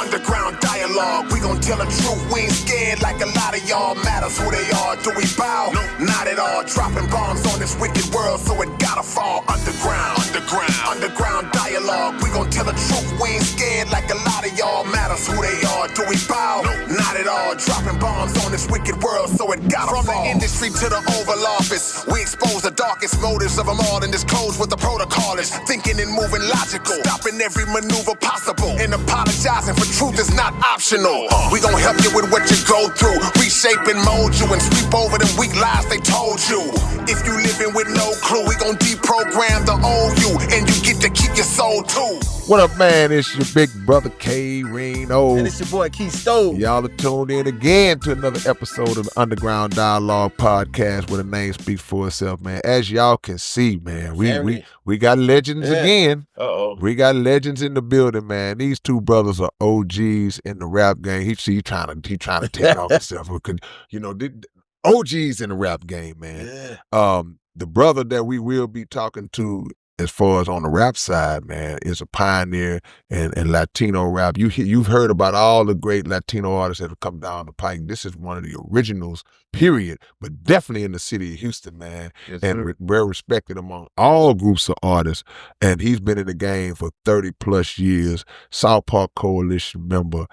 underground dialogue. We gon' tell the truth, we ain't scared like a lot of y'all. Matters who they are, do we bow? No, not at all. Dropping bombs on this wicked world, so it gotta fall underground. Underground dialogue. We gon' tell the truth, we ain't scared like a lot of y'all. Matters who they are, do we bow? No, not at all. Dropping bombs on this wicked world, so it gotta fall. From the industry to the Oval Office, we expose the darkest motives of them all and disclose what the protocol is. Thinking and moving logical, stopping every maneuver possible, and apologizing for truth is not optional. We gon' help you with what you go through, reshape and mold you, and sweep over them weak lies they told you. If you living with no clue, we gon' deprogram the old you, and you get to keep your soul too. What up, man? It's your big brother K-Reno. And it's your boy Keith Stove. Y'all are tuned in again to another episode of the Underground Dialogue podcast where the name speaks for itself, man. As y'all can see, man, we got legends again. Uh-oh. We got legends in the building, man. These two brothers are OGs in the rap game. He trying to take it off himself. Because, OGs in the rap game, man. Yeah. The brother that we will be talking to as far as on the rap side, man, is a pioneer in Latino rap. You've heard about all the great Latino artists that have come down the pike. This is one of the originals, period, but definitely in the city of Houston, man. Yes, and well respected among all groups of artists. And he's been in the game for 30 plus years. South Park Coalition member,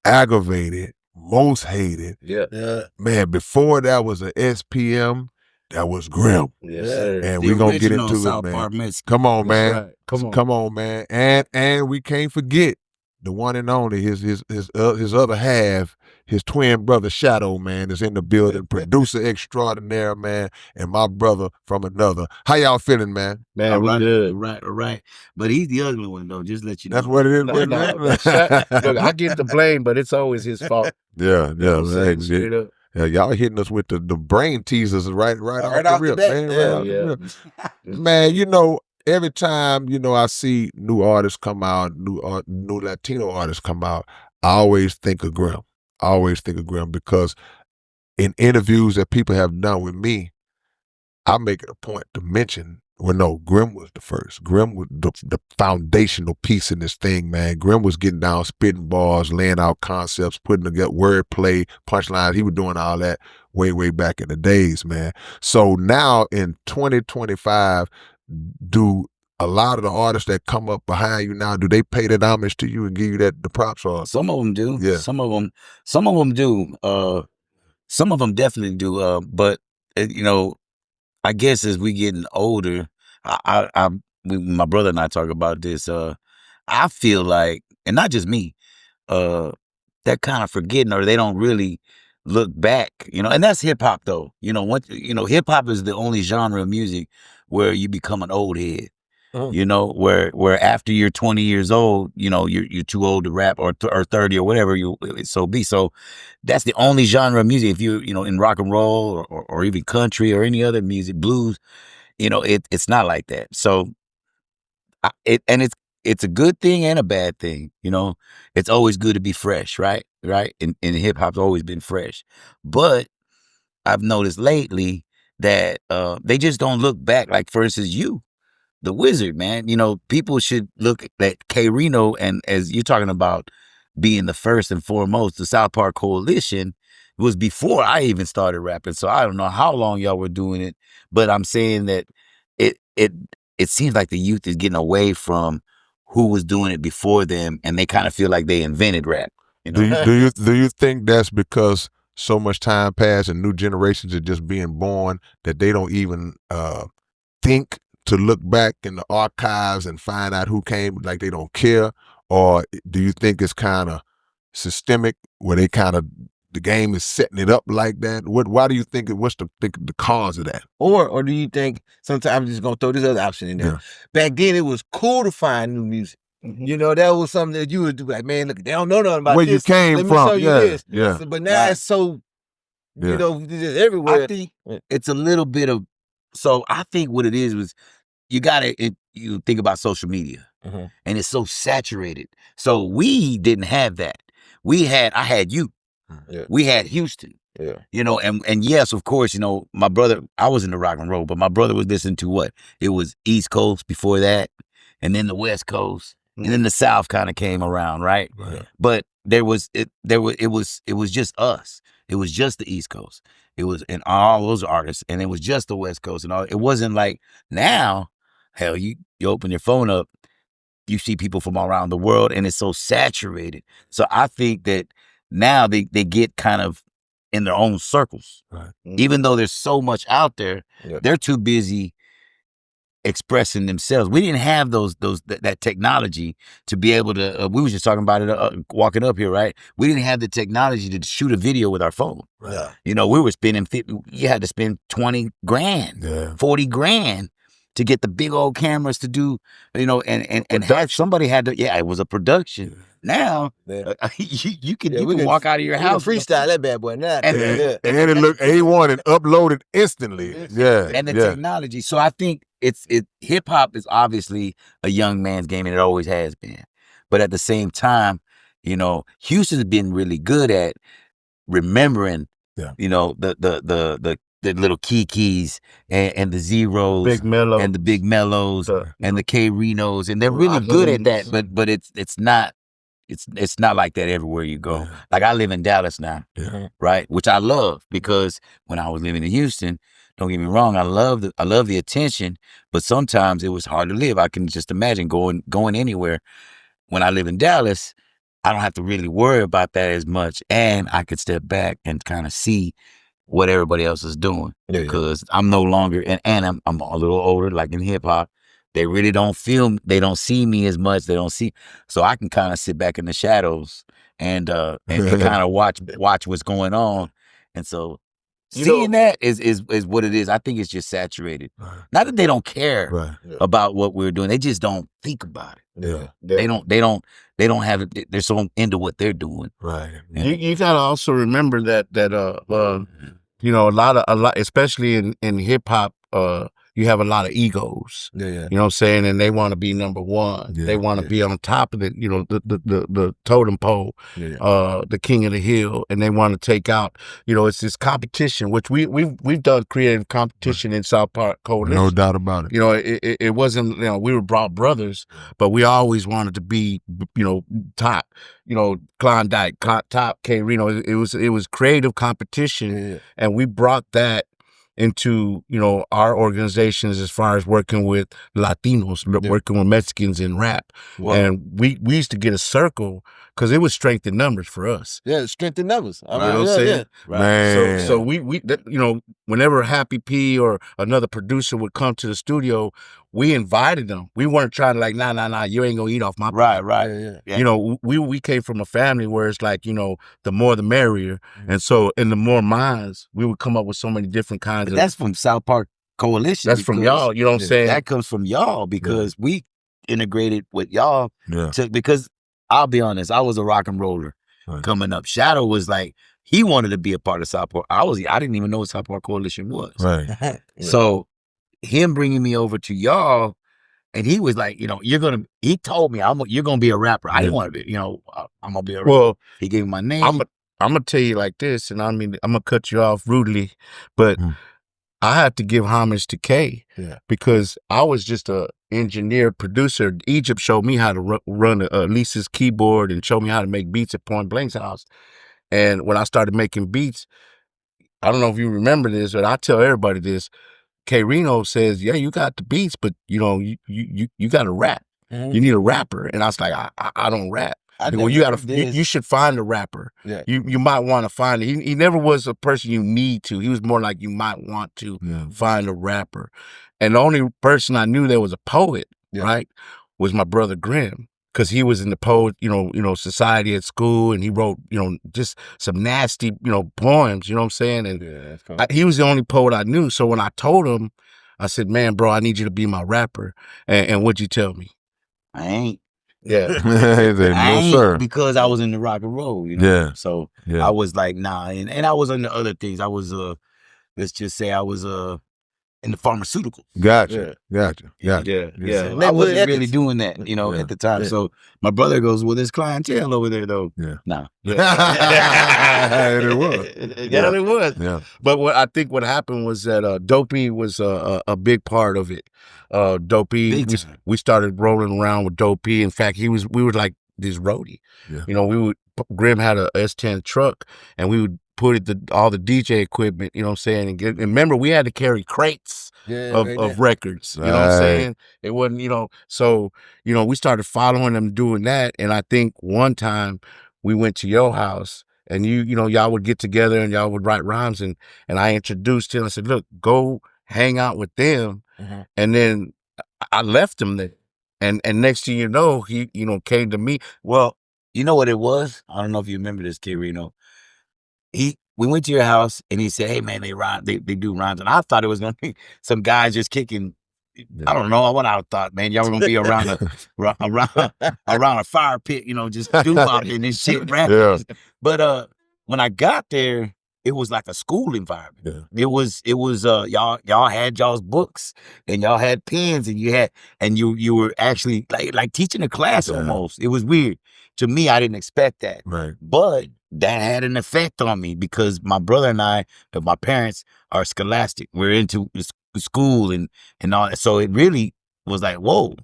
Aggravated, Most Hated. Yeah. Man, before that was a SPM. That was Grim. Yes, sir. And we're going to get into it, man. Come on, man. Right. Come on, man. And we can't forget the one and only, his other half, his twin brother Shadow, man, is in the building. Producer extraordinaire, man, and my brother from another. How y'all feeling, man? Man, we good. Right. But he's the ugly one, though. Just let you know. That's what it is. Look, I get the blame, but it's always his fault. Yeah. Straight up. Yeah, y'all hitting us with the brain teasers right off the rip, man. Right off the rip. Man, every time, I see new artists come out, new Latino artists come out, I always think of Grim. Because in interviews that people have done with me, I make it a point to mention, Grim was the first. Grim was the foundational piece in this thing, man. Grim was getting down, spitting bars, laying out concepts, putting together wordplay, punchlines. He was doing all that way back in the days, man. So now in 2025, do a lot of the artists that come up behind you now, do they pay that homage to you and give you the props? Or Some of them do. Yeah. Some of them do. Some of them definitely do. But I guess as we getting older, my brother and I talk about this. I feel like, and not just me, they're kind of forgetting, or they don't really look back. And that's hip hop, though. Hip hop is the only genre of music where you become an old head. Where after you're 20 years old, you're too old to rap, or 30 or whatever so be. So that's the only genre of music. If you in rock and roll or even country or any other music, blues, it's not like that. So it's a good thing and a bad thing. It's always good to be fresh, right? And hip hop's always been fresh, but I've noticed lately that they just don't look back. Like, for instance, the Wizard, man. People should look at K-Reno, and as you're talking about being the first and foremost, the South Park Coalition was before I even started rapping. So I don't know how long y'all were doing it, but I'm saying that it seems like the youth is getting away from who was doing it before them, and they kind of feel like they invented rap. Do you think that's because so much time passed and new generations are just being born that they don't even think to look back in the archives and find out who came, like they don't care? Or do you think it's kind of systemic, where they the game is setting it up like that? Why do you think what's the cause of that? Or do you think, sometimes I'm just going to throw this other option in there. Yeah. Back then, it was cool to find new music. Mm-hmm. That was something that you would do, like, man, look, they don't know nothing about where this. Where you came Let me from. show you this. Yeah. So, but now it's so, just everywhere. I think it's a little bit of, so I think what it is was, you think about social media, and it's so saturated. So we didn't have that. I had you. Yeah. We had Houston. Yeah. And yes, of course, my brother, I was in the rock and roll, but my brother was listening to what? It was East Coast before that, and then the West Coast, and then the South kind of came around, right? But it was just us. It was just the East Coast. It was and all those artists, and it was just the West Coast and all. It wasn't like now. Hell, you open your phone up, you see people from all around the world, and it's so saturated. So I think that now they get kind of in their own circles. Right. Even though there's so much out there, they're too busy expressing themselves. We didn't have that technology to be able to. We was just talking about it walking up here, right? We didn't have the technology to shoot a video with our phone. Right. You know, we were spending you had to spend 20 grand, 40 grand to get the big old cameras to do, you know, and have somebody had to. Yeah, it was a production. Now you can walk out of your house, freestyle that bad boy now, and it looked A1 and uploaded instantly. Yeah, and the technology. So I think hip hop is obviously a young man's game, and it always has been. But at the same time, you know, Houston's been really good at remembering, you know, the little Kikis and the Zeros, Big Mellows, and the Big Mellows, and the K Renos, and they're really good at that. But it's not like that everywhere you go. Like I live in Dallas now, right? Which I love, because when I was living in Houston, don't get me wrong, I love the attention, but sometimes it was hard to live. I can just imagine going anywhere. When I live in Dallas, I don't have to really worry about that as much, and I could step back and kind of see what everybody else is doing, because I'm no longer, and I'm a little older, like in hip hop. They really don't feel, they don't see me as much. They don't see, so I can kind of sit back in the shadows and kind of watch what's going on. And so seeing that is what it is. I think it's just saturated. Not that they don't care about what we're doing. They just don't think about it. They don't have it. They're so into what they're doing. Right. You gotta also remember that you know, a lot, especially in hip hop, you have a lot of egos. You know what I'm saying? And they want to be number one. They want to be on top of it, you know, the totem pole, the king of the hill, and they want to take out, you know, it's this competition, which we've done creative competition in South Park Coalition. No doubt about it. You know, it wasn't, you know, we were brothers, but we always wanted to be, you know, top. You know, Klondike, top, K Reno. It was creative competition, and we brought that into, you know, our organizations as far as working with Latinos, working with Mexicans in rap. And we used to get a circle because it was strength in numbers for us. Strength in numbers. You know what I'm saying? Man. So we you know, whenever Happy P or another producer would come to the studio, we invited them. We weren't trying to like, nah, you ain't gonna eat off my Right. You know, we came from a family where it's like, you know, the more the merrier. And so in the more minds, we would come up with so many different kinds of. That's from South Park Coalition. That's from y'all, you know what I'm saying? That comes from y'all, because we integrated with y'all because I'll be honest, I was a rock and roller coming up. Shadow was like, he wanted to be a part of South Park. I didn't even know what South Park Coalition was. Right. So him bringing me over to y'all, and he was like, you know, he told me, you're going to be a rapper. I didn't want to be, you know, I'm going to be a rapper. Well, he gave me my name. I'm going to tell you like this, and I mean, I'm going to cut you off rudely, but I have to give homage to K, because I was just a engineer, producer. Egypt showed me how to run Lisa's keyboard and showed me how to make beats at Point Blank's house. And when I started making beats, I don't know if you remember this, but I tell everybody this. K Reno says, yeah, you got the beats, but you know, you got to rap. You need a rapper. And I was like, I don't rap. Well, you should find a rapper. You might want to find it. He never was a person you need to. He was more like you might want to find a rapper. And the only person I knew that was a poet, right, was my brother Grimm. Because he was in the poet, you know, society at school, and he wrote, you know, just some nasty, you know, poems. You know what I'm saying? And that's cool. he was the only poet I knew. So when I told him, I said, "Man, bro, I need you to be my rapper." And what'd you tell me? I ain't. Yeah. No, sir. Because I was in the rock and roll, you know. Yeah. So I was like, nah, and I was into other things. I was let's just say I was in the pharmaceuticals. Gotcha. Yeah. So I wasn't really doing that, at the time. So my brother goes, well, there's clientele over there, though. Yeah. Nah. And it was. Yeah, it was. Yeah. But what I think what happened was that Dopey was a big part of it. Dopey, we started rolling around with Dopey. In fact, we were like this roadie. Yeah. Grim had a S10 truck, and we would put all the DJ equipment, you know what I'm saying? And remember, we had to carry crates of records, you know what I'm saying? It wasn't, so, we started following them doing that. And I think one time we went to your house, and y'all would get together and y'all would write rhymes, and I introduced him. I said, look, go hang out with them. Mm-hmm. And then I left him there. And next thing you know, he, came to me. Well, you know what it was? I don't know if you remember this, kid Reno. We went to your house and he said, hey man, they rhyme, they do rhymes. And I thought it was gonna be some guys just kicking. I don't know what I thought, man. Y'all were gonna be around a fire pit, just doo-wopping and shit, rapping. Yeah. But when I got there, it was like a school environment. Yeah. It was y'all had y'all's books and y'all had pens and you were actually like teaching a class almost. It was weird. To me, I didn't expect that. Right. But that had an effect on me because my brother and my parents are scholastic. We're into school and all that. So it really was like, whoa.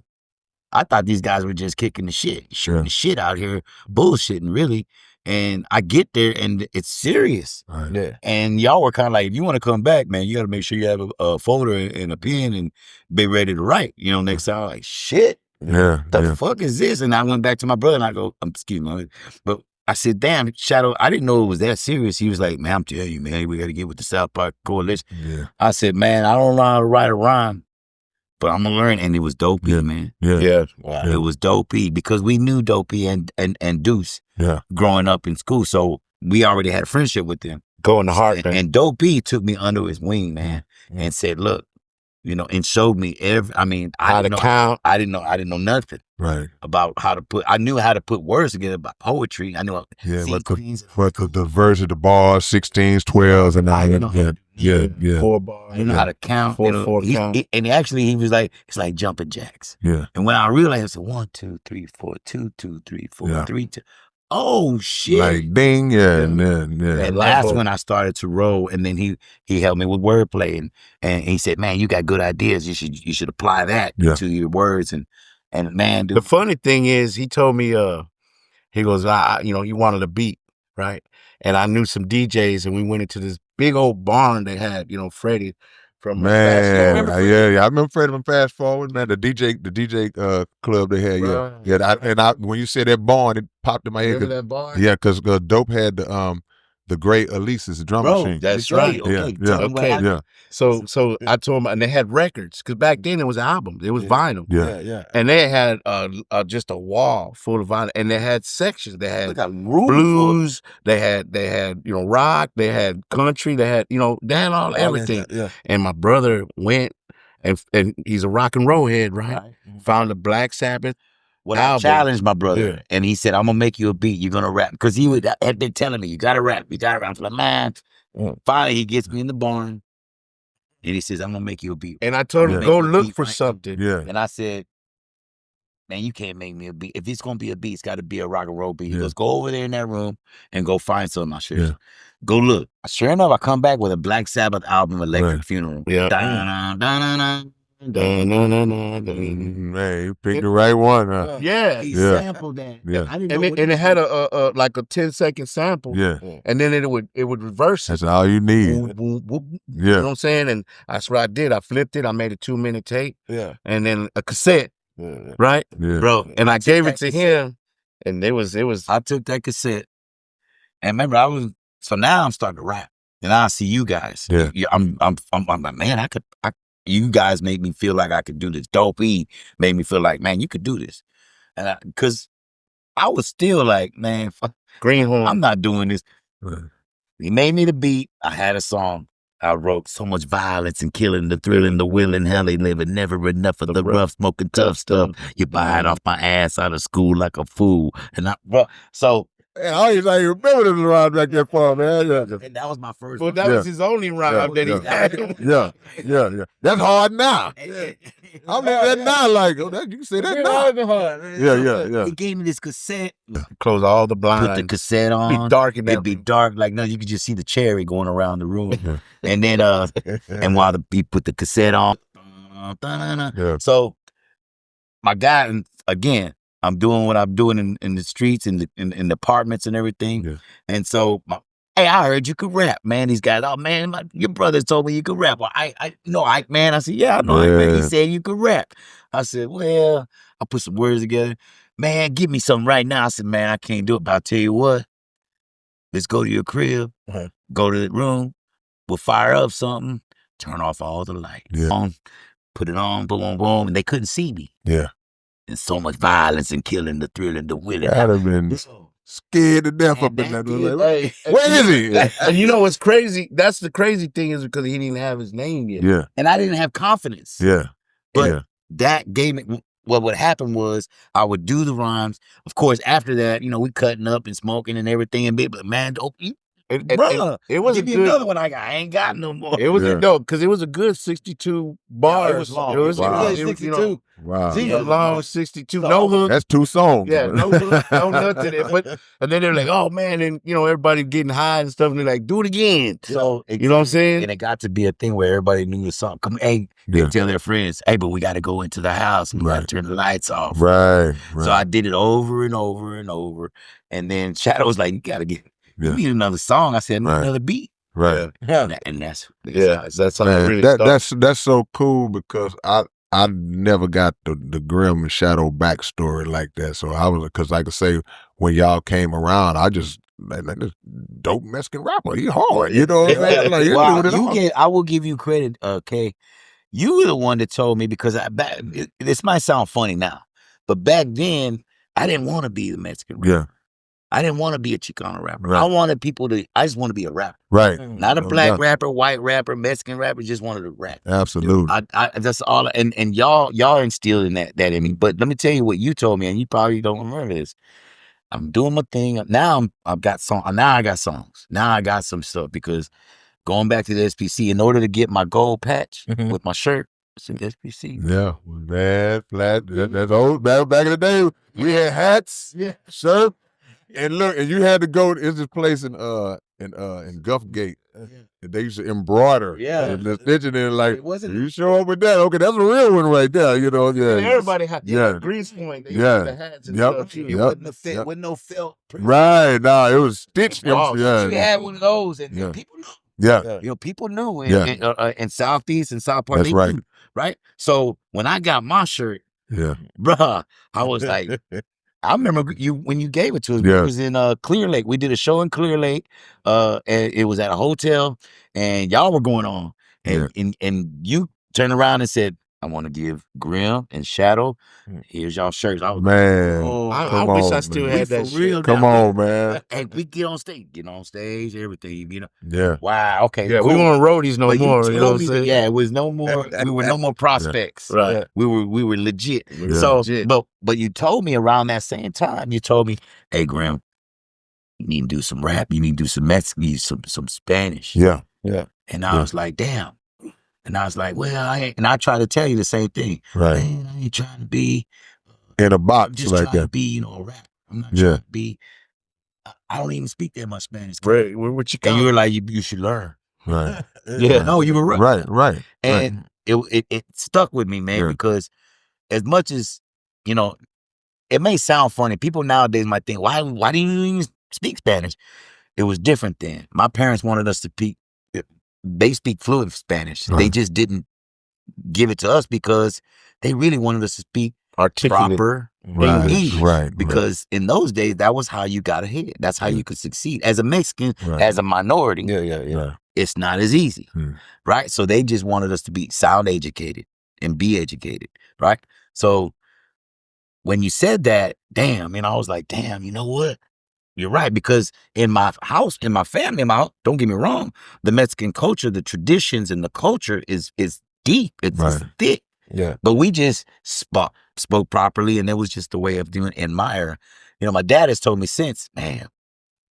I thought these guys were just kicking the shit, shooting the shit out here, bullshitting really. And I get there and it's serious. Right. Yeah. And y'all were kind of like, if you want to come back, man, you got to make sure you have a folder and a pen and be ready to write. Next time I'm like, shit. Yeah. The fuck is this? And I went back to my brother and I go, excuse me, but I said, damn, Shadow, I didn't know it was that serious. He was like, man, I'm telling you, man, we got to get with the South Park Coalition. Yeah. I said, man, I don't know how to write a rhyme, but I'm going to learn. And it was Dopey, man. Yeah. Wow. It was Dopey because we knew Dopey and Deuce growing up in school. So we already had a friendship with them. Going to heart. And Dopey took me under his wing, man, and said, look, and showed me how to count. I didn't know nothing. Right. About how to put, I knew how to put words together about poetry. I knew but the version, the bars, 16s, 12s, and all that. Yeah. 4 bars. I didn't know how to count. Four count. And actually, he was like, it's like jumping jacks. Yeah. And when I realized, I said 1, 2, 3, 4, 2, 2, 3, 4, 3, 2. Oh shit! Like ding, and that's when I started to roll. And then he helped me with wordplay, and he said, "Man, you got good ideas. You should apply that to your words." And man, dude. The funny thing is, he told me, he goes, he wanted a beat, right? And I knew some DJs, and we went into this big old barn they had, Freddie. From man, I remember Freddie from Fast Forward, man. The DJ club they had, right. When you said that barn, it popped in my head. Remember that barn? Yeah, because Dope had the great Elise's drum machine. That's right. Okay. So I told him, and they had records because back then it was albums, it was vinyl. Yeah. And they had just a wall full of vinyl, and they had sections. They had blues, they had rock, they had country, they had everything. And my brother went and he's a rock and roll head, right? Found the Black Sabbath. Well, I challenged my brother, and he said, I'm going to make you a beat. You're going to rap. Because he had been telling me, you got to rap. I'm like, man. Finally, he gets me in the barn, and he says, I'm going to make you a beat. And I told him, go look for something. Yeah. And I said, man, you can't make me a beat. If it's going to be a beat, it's got to be a rock and roll beat. He goes, go over there in that room and go find something. I said, go look. Sure enough, I come back with a Black Sabbath album, Electric Funeral. Yeah. Man, you picked the right one, huh? He sampled that. Yeah. I didn't know and it had a like a 10-second sample. Yeah. And then it would reverse it. That's all you need. You know what I'm saying? And that's what I did. I flipped it. I made a 2-minute tape. Yeah. And then a cassette. Right? Yeah. Bro. And I gave it to him. And it was I took that cassette. And remember, so now I'm starting to rap. And I see you guys. Yeah. I'm like, man, you guys made me feel like I could do this. Dopey made me feel like, man, you could do this. And because I was still like, man, fuck, Greenhorn. I'm not doing this. Right. He made me the beat. I had a song. I wrote so much violence and killing, the thrilling, the willing, hell ain't living, never enough of the rough, smoking tough stuff. You buy it off my ass out of school like a fool. And so Man, I ain't remember this rhyme back there far, man. Yeah. And that was my first. Well, that was his only rhyme that he had. Yeah. That's hard now. I'm that now, like, oh, that, you can say that now. Yeah. He gave me this cassette. Close all the blinds. Put the cassette on. Be dark in that It'd be dark. Like, no, you could just see the cherry going around the room. And then, and while he put the cassette on. So, my guy, again, I'm doing what I'm doing in the streets, in the apartments and everything. Yeah. And so, hey, I heard you could rap, man. These guys, oh man, your brother told me you could rap. Well, I know Ike, man. I said, yeah, I know Ike, man. He said you could rap. I said, well, I put some words together. Man, give me something right now. I said, man, I can't do it, but I'll tell you what. Let's go to your crib, go to the room, we'll fire up something, turn off all the lights. Yeah. Put it on, boom, boom, boom, and they couldn't see me. Yeah. And so much violence and killing, the thrill and the willing. I'd have been scared to death up in that room. Like, where is he? And you know what's crazy? That's the crazy thing is because he didn't have his name yet. Yeah. And I didn't have confidence. Yeah. But that gave me, what happened was I would do the rhymes. Of course, after that, we cutting up and smoking and everything. But man, brother, it was give me another one. I ain't got no more. It was because it was a good 62 bars. It was long. It was 62. Wow. A long 62. No hook. That's 2 songs. Yeah, no hook, no nothing. And then they're like, oh man, and everybody getting high and stuff. And they're like, do it again. So you know what I'm saying? And it got to be a thing where everybody knew the song. Come, hey, they tell their friends, hey, but we got to go into the house and we got to turn the lights off. Right. So I did it over and over and over. And then Shadow was like, you got to get. You need another song. I said, another beat. Right. And that's how it really started. That's so cool because I never got the Grim and Shadow backstory like that. So I was, because like I say, when y'all came around, I just like this dope Mexican rapper. He hard, you know what I'm saying? Like, I will give you credit, Kay. You were the one that told me because this might sound funny now, but back then I didn't want to be the Mexican rapper. Yeah. I didn't want to be a Chicano rapper. Right. I just want to be a rapper. Right. Not a black rapper, white rapper, Mexican rapper, just wanted to rap. Absolutely. I that's all, and y'all instilled in that in me. But let me tell you what you told me, and you probably don't remember this. I'm doing my thing. Now I got songs. Now I got some stuff because going back to the SPC, in order to get my gold patch with my shirt, it's an SPC. Yeah. Man, that's old. Back in the day, we had hats, shirt. And look, and you had to go. It's this place in Gulfgate. And they used to embroider. Yeah. And the stitching in like, you show up with that? Okay, that's a real one right there. You know, yeah. And everybody had grease point. They used the hats and stuff. It wasn't no felt. Right. Nah, it was stitched. You had one of those, and people knew. Yeah. People knew in Southeast and South Park. That's right. Knew, right. So when I got my shirt, bruh, I was like. I remember when you gave it to us. It was in Clear Lake. We did a show in Clear Lake. And it was at a hotel, and y'all were going on. And you turned around and said, I want to give Grim and Shadow, here's y'all shirts. I was I wish I still had that shit. Come on, man. Hey, we get on stage, everything, Yeah. Wow, okay. Yeah, cool. We weren't roadies no more. You know what I'm saying? Yeah, it was no more, we were no more prospects. Right. We were legit. So, but you told me around that same time, you told me, hey, Grim, you need to do some rap, you need to do some Mexican, some Spanish. Yeah. And I was like, damn. And I was like, well, I try to tell you the same thing. Right. Man, I ain't trying to be in a box I'm just like trying that. to be, a rapper. I'm not trying to be. I don't even speak that much Spanish. Right. What you and you were like, you should learn. Right. No, you were right. Right. And it stuck with me, man, because as much as it may sound funny. People nowadays might think, why do you even speak Spanish? It was different then. My parents wanted us to speak. They speak fluent Spanish. They just didn't give it to us because they really wanted us to speak proper English. Right. Because in those days, that was how you got ahead. That's how you could succeed. As a Mexican, as a minority, it's not as easy, right? So they just wanted us to be sound educated and be educated, right? So when you said that, damn, I was like, damn, you know what? You're right, because in my house, in my family, don't get me wrong, the Mexican culture, the traditions and the culture is deep. It's thick. Yeah. But we just spoke properly, and it was just the way of doing admire. My dad has told me since, man,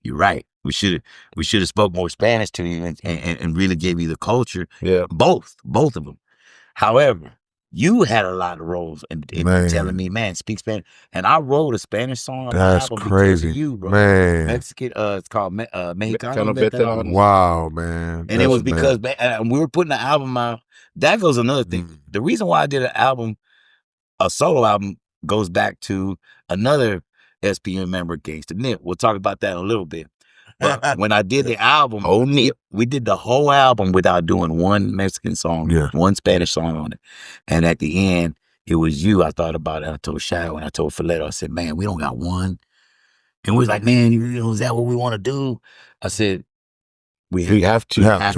you're right. We should have spoke more Spanish to you and really gave you the culture. Yeah. Both of them. However, you had a lot of roles in telling me, man, speak Spanish. And I wrote a Spanish song on my album because of you, bro. Man. Mexican, it's called Mexicano. Wow, man. And it was because we were putting the album out. That goes another thing. The reason why I did an album, a solo album, goes back to another SPM member, Gangsta Nip. We'll talk about that in a little bit. But when I did the album, we did the whole album without doing one Mexican song, one Spanish song on it. And at the end, it was you. I thought about it. I told Shadow and I told Filetto, I said, man, we don't got one. And we was like, man, is that what we want to do? I said, we have to have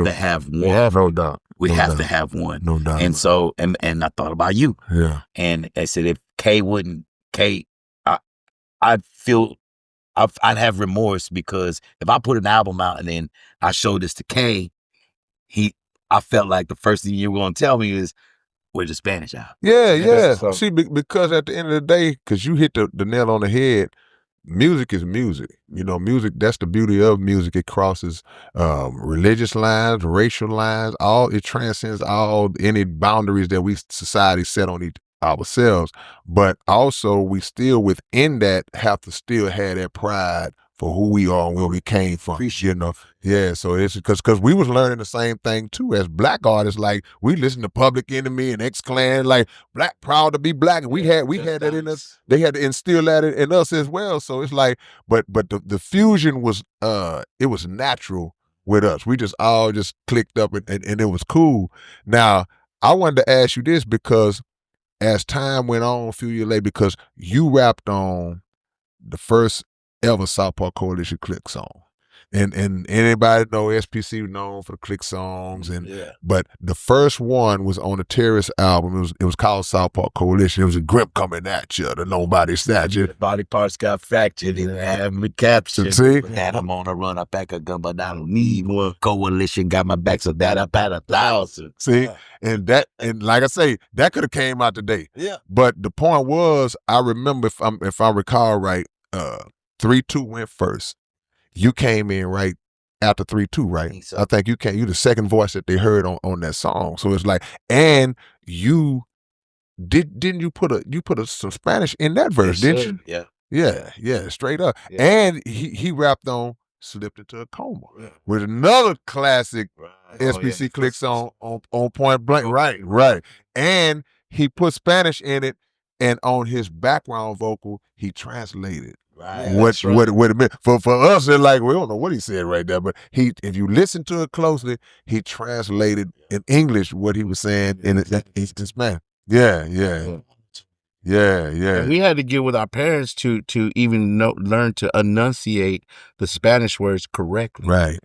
one. We have no doubt. We have to have one. No doubt. And so, and I thought about you. Yeah. And I said, if I'd have remorse because if I put an album out and then I showed this to K, I felt like the first thing you were going to tell me is, where's the Spanish out? Yeah. See, because at the end of the day, because you hit the nail on the head, music is music. You know, music, that's the beauty of music. It crosses religious lines, racial lines, it transcends any boundaries that society set on ourselves. But also we still within that have to still have that pride for who we are and where we came from. You know? Yeah, so it's because we was learning the same thing too as black artists. Like we listened to Public Enemy and X-Clan, like black, proud to be black. And we had that in us. They had to instill that in us as well. So it's like, but the fusion was it was natural with us. We just all just clicked up and it was cool. Now, I wanted to ask you this because as time went on a few years later, because you rapped on the first ever Southpaw Coalition click song. And anybody know SPC known for the click songs, but the first one was on the Terrorist album. It was called Southpaw Coalition. It was a grip coming at you, the nobody statue. Body parts got fractured and have me captured. See? That I'm on a run, I pack a gun, but I don't need more. Coalition got my back, so that I pat 1,000. See? And like I say, that could have came out today. Yeah. But the point was, I remember if I recall right, 3-2 went first. You came in right after 3-2, right? I think you the second voice that they heard on that song. So it's like, and you didn't you put some Spanish in that verse, didn't you? Yeah, straight up. Yeah. And he rapped on Slipped Into a Coma with another classic SPC click song on Point Blank. Right. And he put Spanish in it, and on his background vocal, he translated. What it meant. For us, it's like, we don't know what he said right there, but if you listen to it closely, he translated in English what he was saying in Spanish. Yeah. And we had to get with our parents to even learn to enunciate the Spanish words correctly. Right.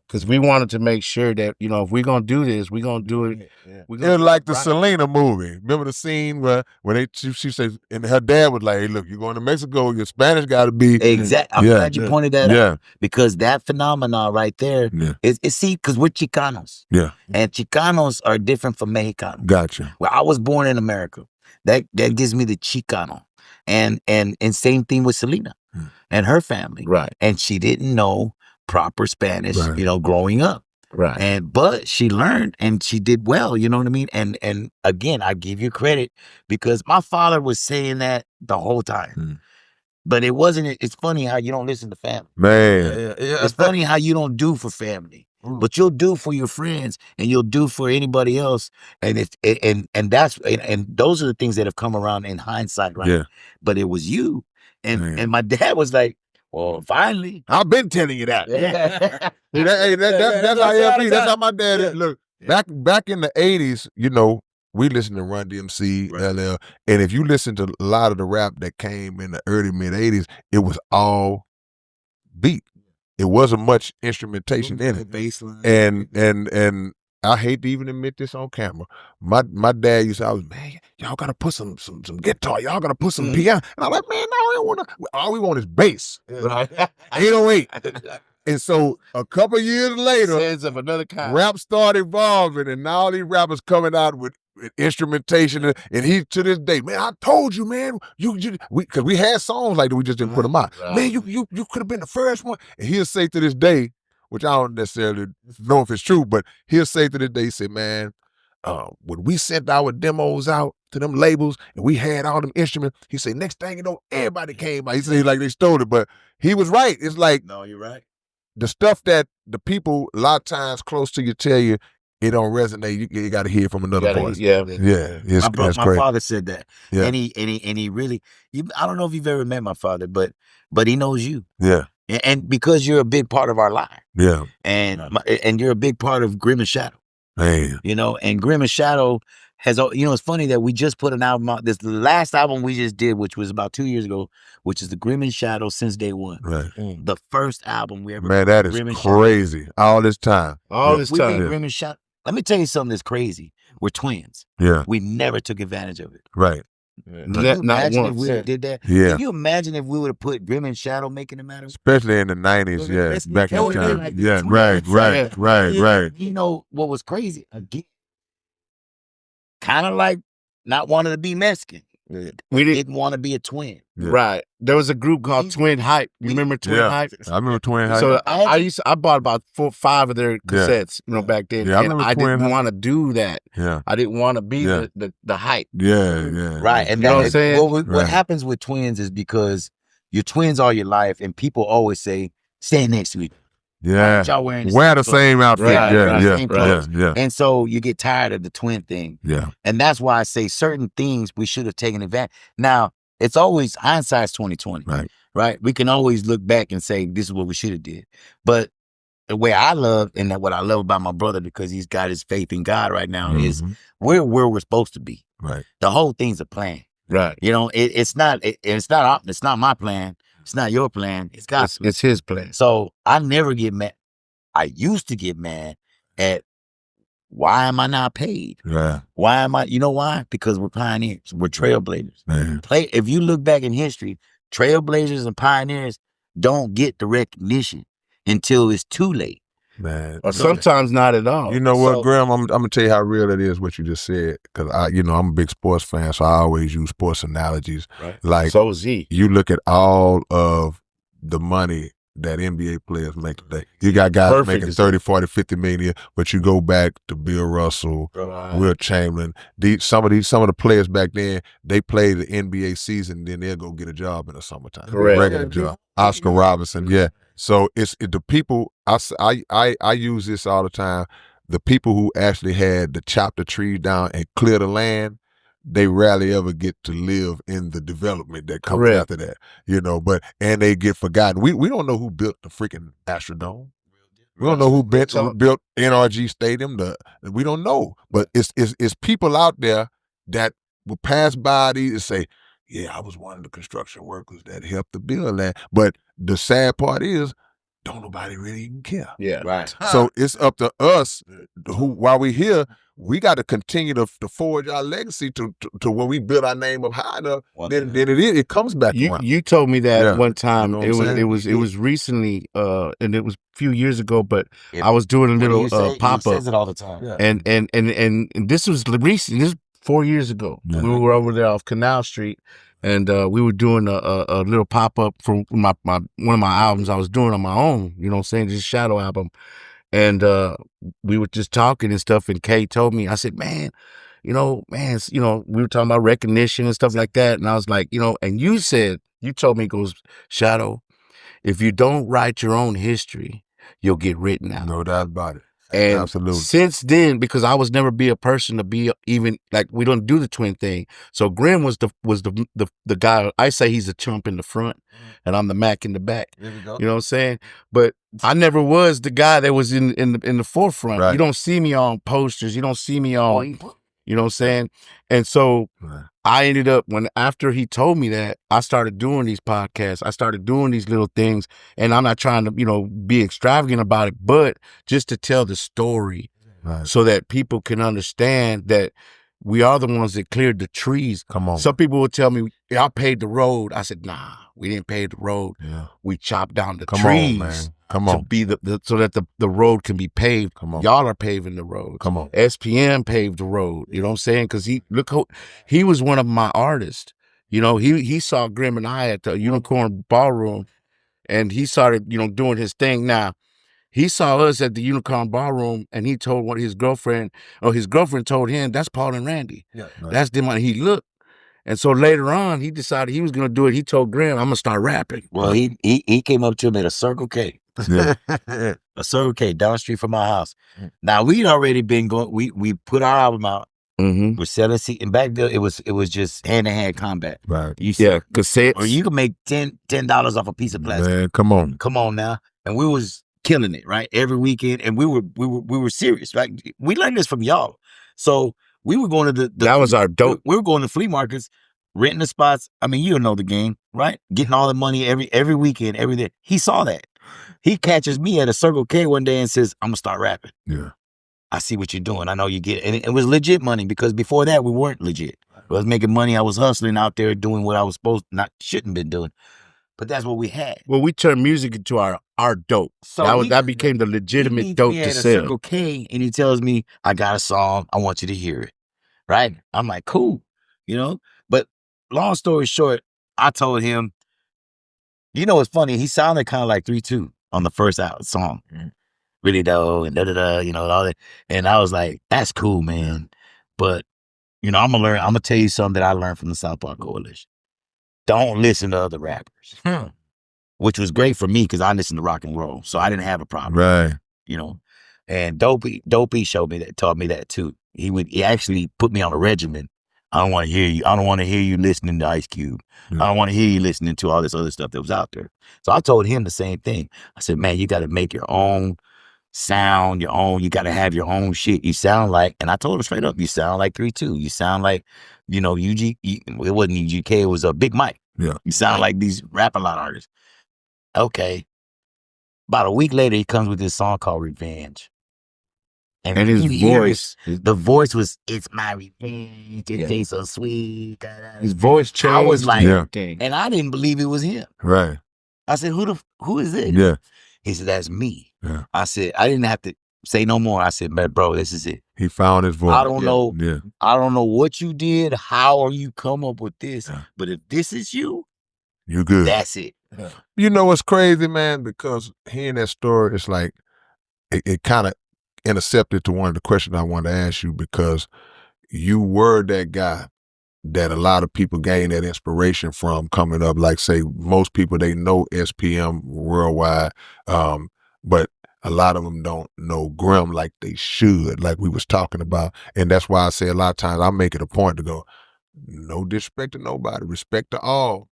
Because we wanted to make sure that, if we're going to do this, we're going to do it. It was like the Selena movie. Remember the scene where she said, and her dad was like, hey, look, you're going to Mexico, your Spanish got to be. Exactly. I'm glad you pointed that out. Because that phenomenon right there is because we're Chicanos. Yeah. And Chicanos are different from Mexicanos. Gotcha. Well, I was born in America. That gives me the Chicano. And same thing with Selena and her family. Right. And she didn't know proper Spanish, growing up. Right. But she learned and she did well, you know what I mean? And again, I give you credit because my father was saying that the whole time. But it's funny how you don't listen to family. Man. It's funny how you don't do for family. But you'll do for your friends and you'll do for anybody else. And those are the things that have come around in hindsight, right? Yeah. But it was you. And my dad was like, well, finally. I've been telling you that. That's how LP, that's how my dad is. Look, back in the 80s, we listened to Run DMC, LL, and if you listen to a lot of the rap that came in the early mid-80s, it was all beat. It wasn't much instrumentation in it. Baseline. And I hate to even admit this on camera. My dad used to always, man, y'all gotta put some guitar, y'all gotta put some piano. And I'm like, man, no, we don't want to. All we want is bass. Right. 808. And so a couple years later, Sense of another kind. rap started evolving, and now these rappers coming out with instrumentation, and he to this day, man, I told you, man, because we had songs like that, we just didn't put them out. Right. Man, you could have been the first one. And he'll say to this day, which I don't necessarily know if it's true, but he'll say to this day, he said, man, when we sent our demos out to them labels and we had all them instruments, he said, next thing you know, everybody came out. He said like they stole it, but he was right. It's like, no, you're right. The stuff that the people a lot of times close to you tell you, it don't resonate. You got to hear from another voice. Yeah. My my father said that, and he really. I don't know if you've ever met my father, but he knows you. Yeah, and because you're a big part of our life. Yeah, and you're a big part of Grim and Shadow. Man, and Grim and Shadow has. It's funny that we just put an album out. This last album we just did, which was about 2 years ago, which is the Grim and Shadow Since Day One. Right. The first album we ever. Man, that is crazy. All this time. We made Grim and Shadow. Let me tell you something that's crazy. We're twins. Yeah. We never took advantage of it. Right. Can you imagine if we did that? Yeah. Can you imagine if we would have put Grim and Shadow making it matter? Especially in the 90s, back in the time. Like Right. You know what was crazy? Again, kind of like not wanting to be Mexican. We didn't want to be a twin. Yeah. Right. There was a group called Twin Hype. You remember Twin Hype? I remember Twin Hype. So I bought about 4 or 5 of their cassettes, back then. Yeah, I didn't want to do that. Yeah. I didn't want to be the hype. Yeah. Right. And you know what I'm saying? What happens with twins is because you're twins all your life, and people always say, stand next to each other. Yeah. Y'all wearing the same outfit. Yeah. And so you get tired of the twin thing. Yeah. And that's why I say certain things we should have taken advantage. Now, it's always hindsight's 20/20. Right. We can always look back and say this is what we should have did. But the way I love, and what I love about my brother, because he's got his faith in God right now, is we're where we're supposed to be. Right. The whole thing's a plan. Right. It's not my plan. It's not your plan. It's God's plan. It's his plan. So I never get mad. I used to get mad at why am I not paid? Yeah. Why am I? You know why? Because we're pioneers. We're trailblazers. Man. If you look back in history, trailblazers and pioneers don't get the recognition until it's too late. Man. Or sometimes not at all. You know what, Graham? I'm gonna tell you how real it is. What you just said, because I'm a big sports fan, so I always use sports analogies. Right. Like, so is he. You look at all of the money that NBA players make today. You got guys making 30, 40, 50 million, but you go back to Bill Russell, Will Chamberlain. Some of the players back then, they play the NBA season, then they'll go get a job in the summertime. Correct. Regular job. Oscar Robertson, So it's the people. I use this all the time. The people who actually had to chop the trees down and clear the land, they rarely ever get to live in the development that comes after that. And they get forgotten. We don't know who built the freaking Astrodome. We don't know who built NRG Stadium. We don't know, but it's people out there that will pass by these and say, "Yeah, I was one of the construction workers that helped to build that." But the sad part is, don't nobody really even care. Yeah, right. So it's up to us, while we're here, we got to continue to forge our legacy to when we build our name up high enough. Then it comes back around. You told me that one time. You know it was recently, and it was a few years ago. But I was doing a little pop up. He says it all the time. Yeah. And this was recent. This was 4 years ago. Yeah. We were over there off Canal Street. And we were doing a little pop-up for one of my albums I was doing on my own, you know what I'm saying, just Shadow album. And we were just talking and stuff, and Kay told me, I said, man, we were talking about recognition and stuff like that. And I was like, and you told me, goes, Shadow, if you don't write your own history, you'll get written out. No doubt about it. And absolutely. Since then, because I was never be a person to be even like we don't do the twin thing. So Grim was the guy. I say he's a chump in the front, and I'm the Mac in the back. There we go. You know what I'm saying? But I never was the guy that was in the forefront. Right. You don't see me on posters. You don't see me on. You know what I'm saying? And so I ended up after he told me that, I started doing these podcasts. I started doing these little things, and I'm not trying to, be extravagant about it, but just to tell the story so that people can understand that we are the ones that cleared the trees. Come on. Some people would tell me, y'all paid the road. I said, nah, we didn't pay the road. Yeah. We chopped down the Come trees. on, man. Come on. To be so that the road can be paved. Come on. Y'all are paving the road. Come on. SPM paved the road. You know what I'm saying? Because he was one of my artists. You know, he saw Grim and I at the Unicorn Ballroom, and he started, you know, doing his thing. Now, he saw us at the Unicorn Ballroom, and he told his girlfriend told him, that's Paul and Randy. Yeah, right. That's them. He looked. And so later on, he decided he was going to do it. He told Grim, I'm going to start rapping. Well, he came up to me at a Circle K. Yeah. A Circle K down the street from my house. Now, we'd already been going, we put our album out. Mm-hmm. We're selling seats. And back then, it was just hand-to-hand combat. Right. Cassettes. Or you can make $10 off a piece of plastic. Man, come on. Come on now. And we was killing it, right? Every weekend. And we were serious. Right? We learned this from y'all. So we were going to that was our dope. We were going to flea markets, renting the spots. I mean, you know the game, right? Getting all the money every weekend, every day. He saw that. He catches me at a Circle K one day and says, I'm going to start rapping. Yeah. I see what you're doing. I know you get it. And it was legit money because before that, we weren't legit. I was making money. I was hustling out there doing what I was shouldn't been doing. But that's what we had. Well, we turned music into our dope. So that became the legitimate dope to sell. Circle K, and he tells me, I got a song. I want you to hear it. Right? I'm like, cool. You know? But long story short, I told him, you know what's funny? He sounded kind of like 3-2 on the first song. Mm-hmm. Really though, and da-da-da, you know, all that. And I was like, that's cool, man. But, you know, I'm going to tell you something that I learned from the South Park Coalition. Don't listen to other rappers. Which was great for me because I listened to rock and roll. So I didn't have a problem. Right. You know. And Dopey showed me that, taught me that too. He actually put me on a regimen. I don't want to hear you. I don't want to hear you listening to Ice Cube. Yeah. I don't want to hear you listening to all this other stuff that was out there. So I told him the same thing. I said, man, you got to make your own sound, you got to have your own shit. You sound like, and I told him straight up, you sound like 3-2. You sound like, you know, it wasn't UGK, it was a Big Mike. Yeah. You sound like these rap a lot artists. Okay. About a week later, he comes with this song called Revenge. And his voice, the voice was, it's my revenge, it tastes so sweet. His voice changed. I was like, and I didn't believe it was him. Right. I said, who is it? Yeah. He said, that's me. Yeah. I said, I didn't have to say no more. I said, man, bro, this is it. He found his voice. I don't know. Yeah. I don't know what you did. How are you come up with this? Yeah. But if this is you, you're good. That's it. Yeah. You know what's crazy, man? Because hearing that story, it's like, it kind of intercepted to one of the questions I wanted to ask you, because you were that guy that a lot of people gain that inspiration from coming up. Like, say, most people, they know SPM worldwide, but a lot of them don't know Grim like they should, like we was talking about. And that's why I say a lot of times I make it a point to go, no disrespect to nobody, respect to all,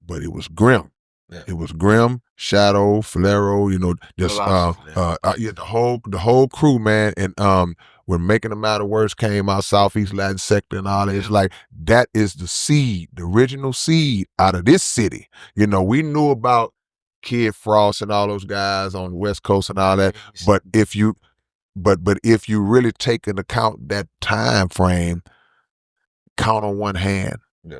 but it was Grim. Yeah. It was Grim, Shadow, Falero, you know, just the whole crew, man. And when Making Them Matter Worse came out, Southeast Latin Sector and all that, it's like that is the seed, the original seed out of this city. You know, we knew about Kid Frost and all those guys on the West Coast and all that, but if you really take into account that time frame, count on one hand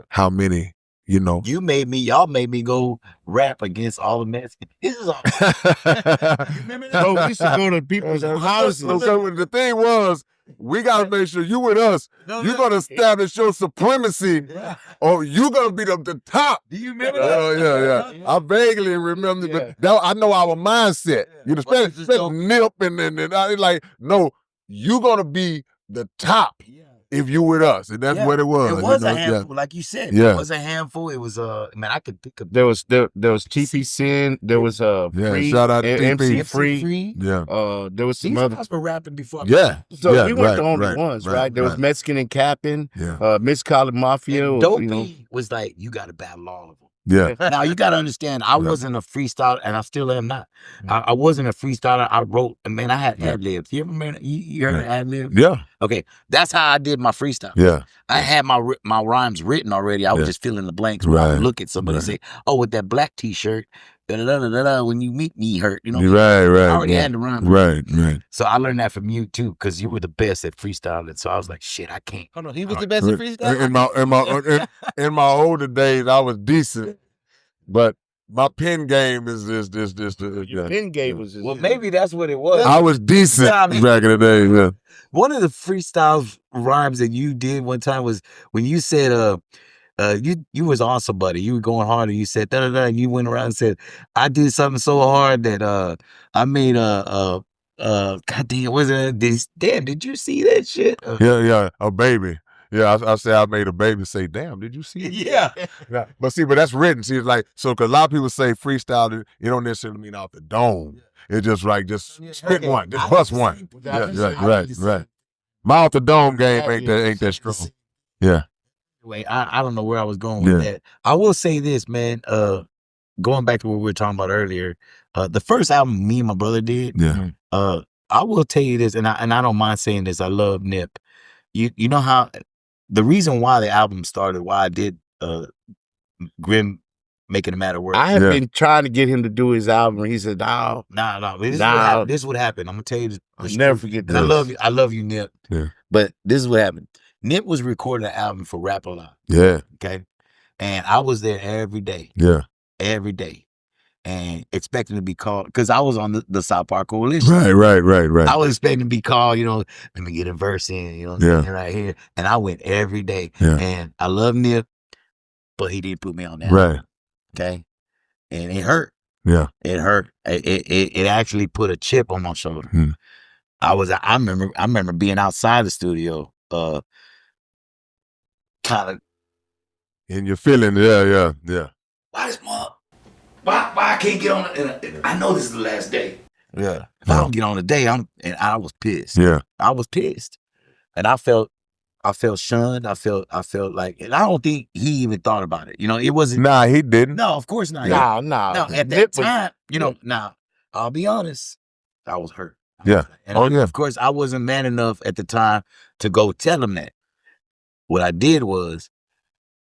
how many. You know, y'all made me go rap against all the Mexicans. This is all. Remember that? So we used to go to people's houses. So the thing was, we got to make sure you with us. You're going to establish your supremacy, or you're going to be the top. Do you remember that? Yeah. I vaguely remember, but I know our mindset. You know, especially Nip and I like, no, you're going to be the top. If you with us, and that's what it was. It was a handful, like you said. It was a handful. It was man, I could pick up. There was TP Sin. There was Free. Shout out to MC Free. Yeah. There was some other. Were rapping before. So we weren't the only ones, right? There was Mexican and Cappin. Miss College Mafia. And Dopey was like, you got to battle all of them. Yeah. Now you got to understand, I wasn't a freestyler, and I still am not. I wasn't a freestyler. I wrote, man, I had ad libs. You remember? You heard ad libs? Yeah. Okay, that's how I did my freestyle. Yeah. I had my rhymes written already. I was just filling the blanks. When I would look at somebody and say, "Oh, with that black T-shirt, when you meet me, hurt." You know, right. I already had the rhyme. Right. So I learned that from you too, because you were the best at freestyling. So I was like, "Shit, I can't." Oh no, he was the best at freestyling. In my older days, I was decent, but My pen game is this. Your pen game was just, well, maybe that's what it was. I was decent back in the day. Yeah. One of the freestyle rhymes that you did one time was when you said, you was on somebody. You were going hard, and you said da da da. And you went around and said, "I did something so hard that I made goddamn, was it this? Damn, did you see that shit? Yeah, a baby. Yeah, I say I made a baby say, damn, did you see it? Yeah. Yeah. But that's written. See, it's like, so, because a lot of people say freestyle, it don't necessarily mean off the dome. It's just like, just spit one, just bust one. Yeah, right. My off the dome game ain't that strong. Yeah. Anyway, I don't know where I was going with that. I will say this, man. Going back to what we were talking about earlier, the first album me and my brother did. Yeah. I will tell you this, and I don't mind saying this. I love Nip. You know how the reason why the album started, why I did Grim Making the Matter Work. I have been trying to get him to do his album, and he said, "No, This is what happened. I'm gonna tell you this. I'll never forget this. I love you, Nip. Yeah. But this is what happened. Nip was recording an album for Rap A Lot. Yeah. Okay. And I was there every day. Yeah. Every day. And expecting to be called, because I was on the South Park Coalition. Right. I was expecting to be called, let me get a verse in, right here. And I went every day. Yeah. And I love Nip, but he didn't put me on that. Right. Okay. And it hurt. Yeah. It hurt. It actually put a chip on my shoulder. Hmm. I remember being outside the studio, kind of. And you're feeling, yeah. Why this mom? Why I can't get on it? I know this is the last day. Yeah. If I don't get on the day, I was pissed. Yeah. I was pissed. And I felt shunned. I felt like, and I don't think he even thought about it. It wasn't. Nah, he didn't. No, of course not. No. At that time, now, I'll be honest, I was hurt. Yeah. And Of course, I wasn't man enough at the time to go tell him that. What I did was,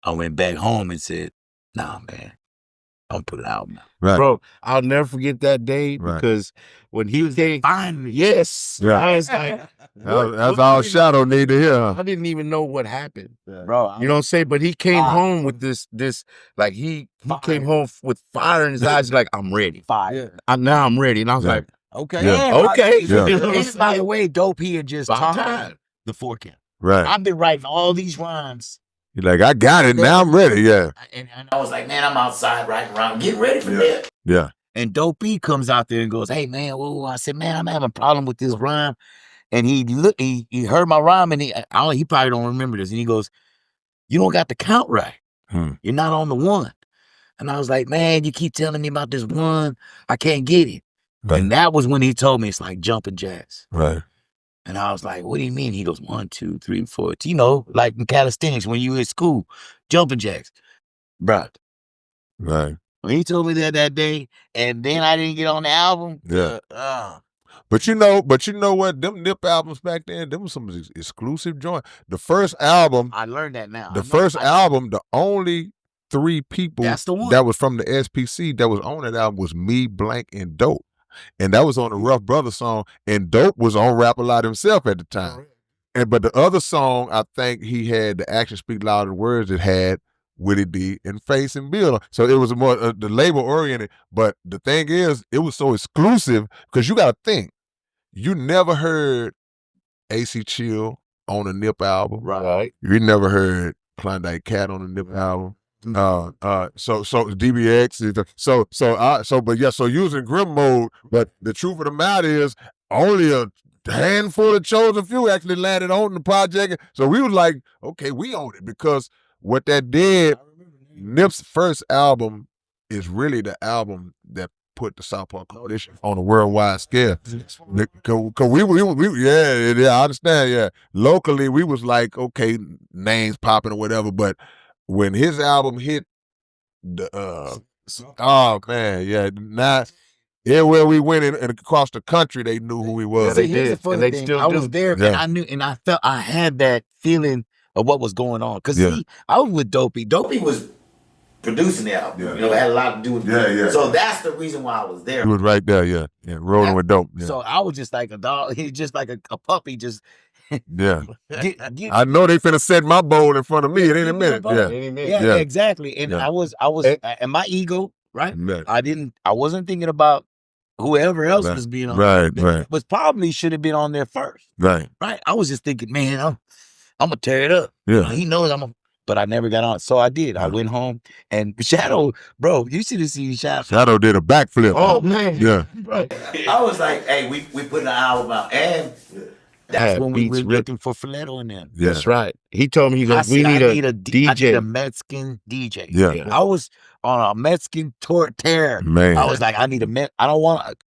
I went back home and said, "Nah, man, I'm put it out, man." Right. Bro, I'll never forget that day because when he was there, Finally, yes, Yeah. I was like, That's all Shadow need to hear. I didn't even know what happened, bro. You know what I'm saying? But he came home with this, like he came home with fire in his eyes, like, I'm ready. Fire. Now I'm ready, and I was like, Okay. Yeah. okay. Yeah. And by the way, Dope, he had just About taught time. the 4-count. Right. I've been writing all these rhymes. You're like, I got it. Now I'm ready. Yeah. And I was like, man, I'm outside writing rhymes. Get ready for that. Yeah. And Dope E comes out there and goes, "Hey, man, whoa." I said, "Man, I'm having a problem with this rhyme." And he heard my rhyme, and he probably don't remember this. And he goes, "You don't got the count right. You're not on the 1." And I was like, "Man, you keep telling me about this 1. I can't get it." Right. And that was when he told me it's like jumping jacks. Right. And I was like, "What do you mean?" He goes, 1, 2, 3, 4. Like in calisthenics when you in school, jumping jacks. Bruh. Right. When he told me that day, and then I didn't get on the album. Yeah. But you know what? Them Nip albums back then, them was some exclusive joint. The first album, I learned that now. the first album, the only 3 people That's the one. that was from the SPC that was on that album was me, Blank, and Dope. And that was on the Rough Brothers song. And Dope was on Rap A Lot himself at the time. But the other song, I think he had the Action Speak Louder Than Words it had Willie D and Face and Bill. So it was more the label oriented. But the thing is, it was so exclusive because you got to think, you never heard AC Chill on a Nip album. Right. You never heard Klondike Cat on a Nip album. So DBX. So using Grim mode, but the truth of the matter is only a handful of chosen few actually landed on the project. So we was like, okay, we own it because what that did, Nip's first album is really the album that put the South Park Coalition on a worldwide scale. Cause we I understand. Yeah, locally we was like, okay, names popping or whatever, but when his album hit the oh man, yeah, not everywhere we went and across the country, they knew who he was. Yeah, they did, and they still I do. was there, Yeah. and I knew, and I felt I had that feeling of what was going on. Cause Yeah. see, I was with Dopey. Dopey was producing the album. Yeah. It had a lot to do with Yeah. So that's the reason why I was there. He was right there, yeah, rolling with Dope. Yeah. So I was just like a dog. He's just like a puppy. Just Yeah. get I know they finna set my bowl in front of me at any minute. Yeah. yeah, exactly. And Yeah. I was, and my ego, right? I wasn't thinking about whoever else was being on. Right. Was probably should have been on there first. Right. I was just thinking, man, I'm gonna tear it up. Yeah. He knows but I never got on. So I did. I went home and Shadow, bro, you should have seen Shadow. Shadow did a backflip. Oh man. Yeah. Bro. I was like, hey, we put an album out. And that's when we were looking for Filetto in there. Yeah. That's right. He told me, he goes, we need a DJ. I need a Mexican DJ. Yeah. I was on a Mexican tear. Man. I was like, I don't want,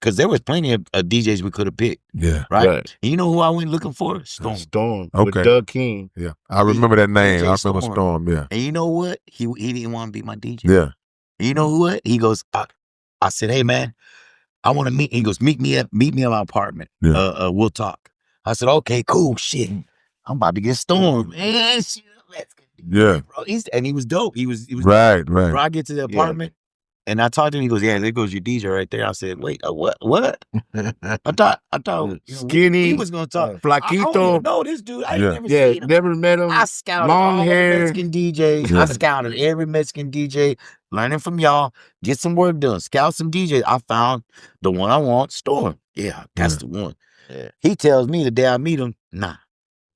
because there was plenty of DJs we could have picked. Yeah. Right? And you know who I went looking for? Storm. Okay. With Doug King. Yeah. I remember that name. DJ I remember Storm. Yeah. And you know what? He didn't want to be my DJ. Yeah. And you know what? He goes, I said, hey man, I want to meet. He goes, meet me at my apartment. Yeah. We'll talk. I said, okay, cool, shit. I'm about to get Storm. Man, shit, let's get Yeah. bro. And he was dope. He was right. Bro, I get to the apartment and I talked to him. He goes, yeah, there goes your DJ right there. I said, wait, what? I thought Skinny. he was gonna talk. Flaquito. No, this dude, I ain't never seen him. Never met him. I scouted long all hair. the Mexican DJs. Yeah. I scouted every Mexican DJ, learning from y'all, get some work done, scout some DJs. I found the one I want, Storm. Yeah, that's the one. Yeah. He tells me the day I meet him, nah,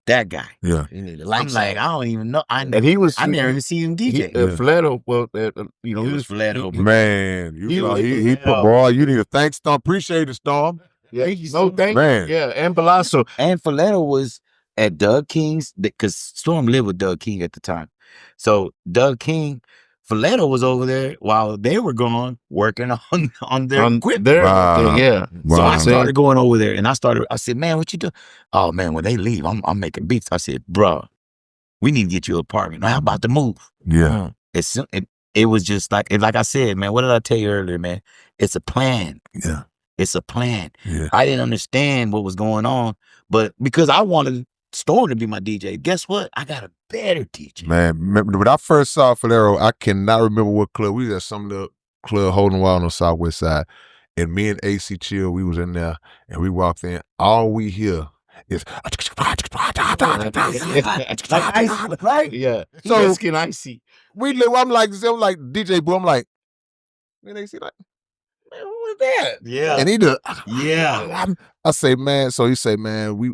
that guy. Yeah. You need I'm like, I don't even know. I And he was. never even seen him DJ. Filetto, well, you know, He was Filetto. Man, he put, boy, you need to thank Storm. Appreciate it, Storm. Yeah, Thank you, no, thank man. you. Yeah, and Balasso. And Filetto was at Doug King's, because Storm lived with Doug King at the time. So Doug King, Filetto was over there while they were gone working on their equipment. Yeah. So I started going over there and I said, man, what you do? Oh man, when they leave, I'm making beats. I said, bro, we need to get you an apartment. Now, how about the move? Yeah. It was just like I said, man, what did I tell you earlier, man? It's a plan. Yeah. It's a plan. Yeah. I didn't understand what was going on, but because I wanted Storm to be my DJ, guess what? I got a better DJ. Man, when I first saw Filetto, I cannot remember what club. We was at some of the club holding wild on the Southwest Side. And me and AC Chill, we was in there and we walked in. All we hear is like ice, right? Yeah. So Mexican icy. I'm like DJ Boo, I'm like, man, AC like, man, what was that? Yeah. And he did, yeah. I say, man, so he say, man, we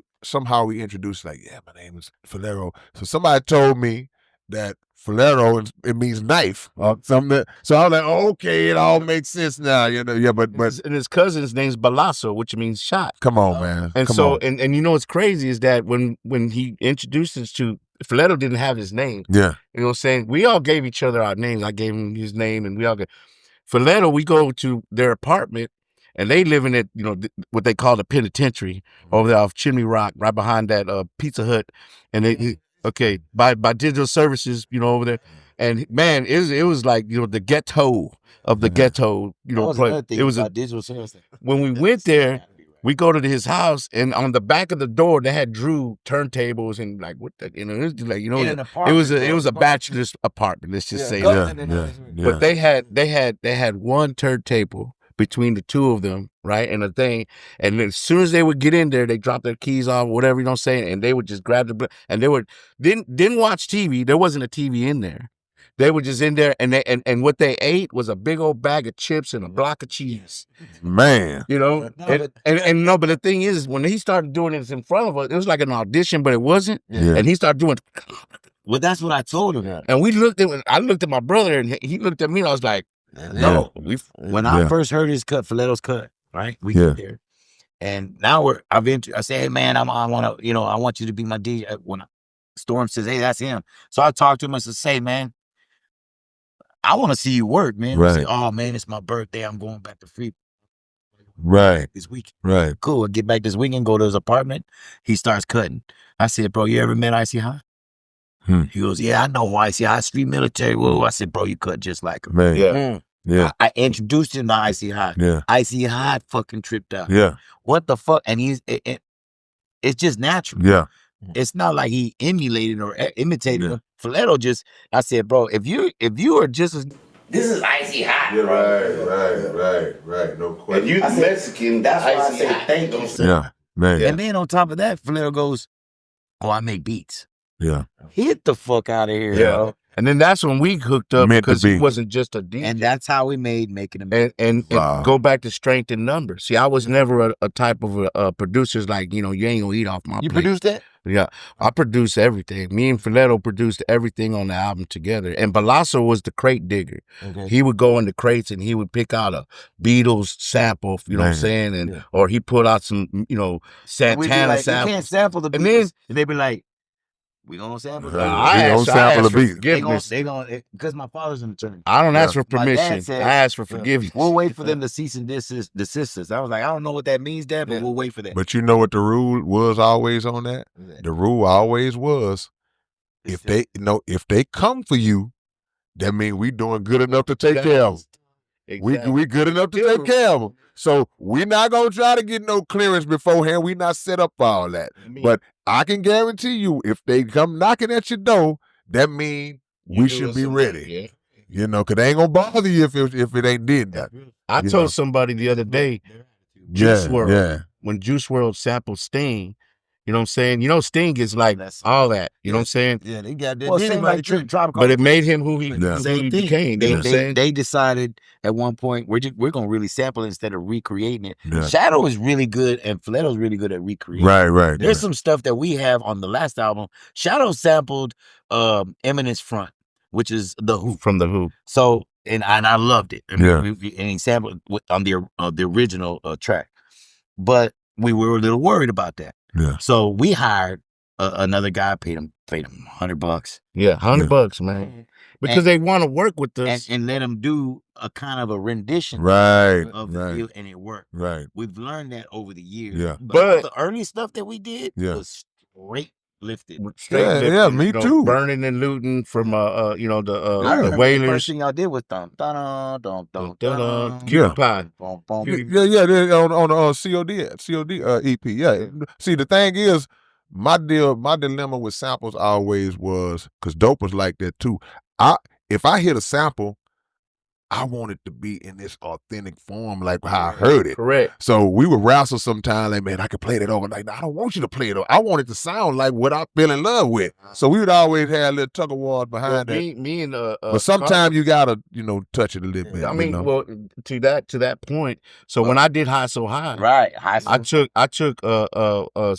introduced, like, yeah, my name is Filetto. So somebody told me that Filetto, it means knife or something. So I was like, oh, okay, it all makes sense now, you know. Yeah, but and his cousin's name's Balasso, which means shot. Come on, man. And come so on. and you know what's crazy is that when he introduced us to Filetto, didn't have his name. Yeah. You know what I'm saying? We all gave each other our names. I gave him his name and we all get Filetto. We go to their apartment and they live in it, you know, what they call the penitentiary over there off Chimney Rock, right behind that Pizza Hut. And they by Digital Services, you know, over there. And man, it was like, you know, the ghetto of the ghetto, you know. It was a Digital Services. When we went there, we go to his house, and on the back of the door they had Drew turntables and like what the, you know, it was like, you know, it was a bachelor's apartment. Let's just say that. But they had one turntable between the two of them, right? And the thing, and then as soon as they would get in there, they dropped their keys off, whatever, you know what I'm saying, and they would just grab and they would didn't watch TV. There wasn't a TV in there. They were just in there, and what they ate was a big old bag of chips and a block of cheese. Man, you know, but the thing is, when he started doing this in front of us, it was like an audition, but it wasn't. Yeah. And he started doing. Well, that's what I told him. And I looked at my brother, and he looked at me, and I was like, no. When I first heard his cut, Filetto's cut, right? We get there, and now I say, hey man, I want to, you know, I want you to be my DJ. When Storm says, hey, that's him. So I talked to him and said, say, man, I want to see you work, man. Right. Say, oh man, it's my birthday. I'm going back to free. Right. This week. Right. Cool. I get back this weekend, go to his apartment. He starts cutting. I said, bro, you ever met Icy High? He goes, yeah, I know Icy High, street military. Whoa. I said, bro, you cut just like him. Man. yeah. Yeah. I introduced him to Icy High. Yeah. Icy High fucking tripped out. Yeah. What the fuck? And it's just natural. Yeah. It's not like he emulated or imitated him. Filetto I said, bro, if you are just as, this is Icy High. Yeah, right. No question. And you Mexican, that's why I say thank you, sir. Yeah, man. And then on top of that, Filetto goes, oh, I make beats. Yeah. Hit the fuck out of here, Yeah. bro. And then that's when we hooked up because he wasn't just a DJ. And that's how we made Making a Move. And go back to strength in numbers. See, I was never a type of a producer's like, you ain't gonna eat off my plate. You produced that? Yeah, I produced everything. Me and Filetto produced everything on the album together. And Balasso was the crate digger. Okay. He would go in the crates and he would pick out a Beatles sample, you know what I'm saying? And or he put out some, Santana sample. You can't sample the Beatles. And they'd be like, we gonna sample the I don't sample the beat. They gonna because my father's an attorney. I don't ask for permission. I ask for forgiveness. We'll wait for them to cease and desist us. I was like, I don't know what that means, Dad, but we'll wait for that. But you know what the rule was always on that? The rule always was, if they come for you, that means we doing good enough to take care of them. Exactly. We good enough to take care of them. So we not gonna try to get no clearance beforehand. We not set up for all that. But I can guarantee you, if they come knocking at your door, that means we should be ready. Yeah. Because they ain't gonna bother you if it ain't did that. I told somebody the other day, Juice WRLD, when Juice WRLD sampled Sting, you know what I'm saying? Sting is like all that. You know what I'm saying? Yeah, they got that. But it made him who he became. You know what I'm saying? They decided at one point we're gonna really sample it instead of recreating it. Yeah. Shadow is really good and Filetto's really good at recreating. Right. There's some stuff that we have on the last album. Shadow sampled Eminem's Front, which is The Who. From The Who. So and I loved it. And he sampled on the original track. But we were a little worried about that. Yeah. So we hired another guy, paid him $100. Yeah, $100, man. Because they want to work with us. And let him do a kind of a rendition of the deal, and it worked. Right. We've learned that over the years. Yeah. But the early stuff that we did was straight lifted. Yeah, me too. Burning and looting from the Wailers. The first thing y'all did was dum dum dum dum dum. Cutie Pie. On the COD EP. Yeah. See, the thing is, my dilemma with samples always was, because dope was like that too. If I hit a sample, I want it to be in this authentic form, like how I heard it. Correct. So we would wrestle sometimes, like, man, I could play that over. Like, I don't want you to play it over. I want it to sound like what I feel in love with. So we would always have a little tug of war behind that. Me and but sometimes you gotta, touch it a little bit. I mean, well, to that point. So when I did High So High, right, High So I took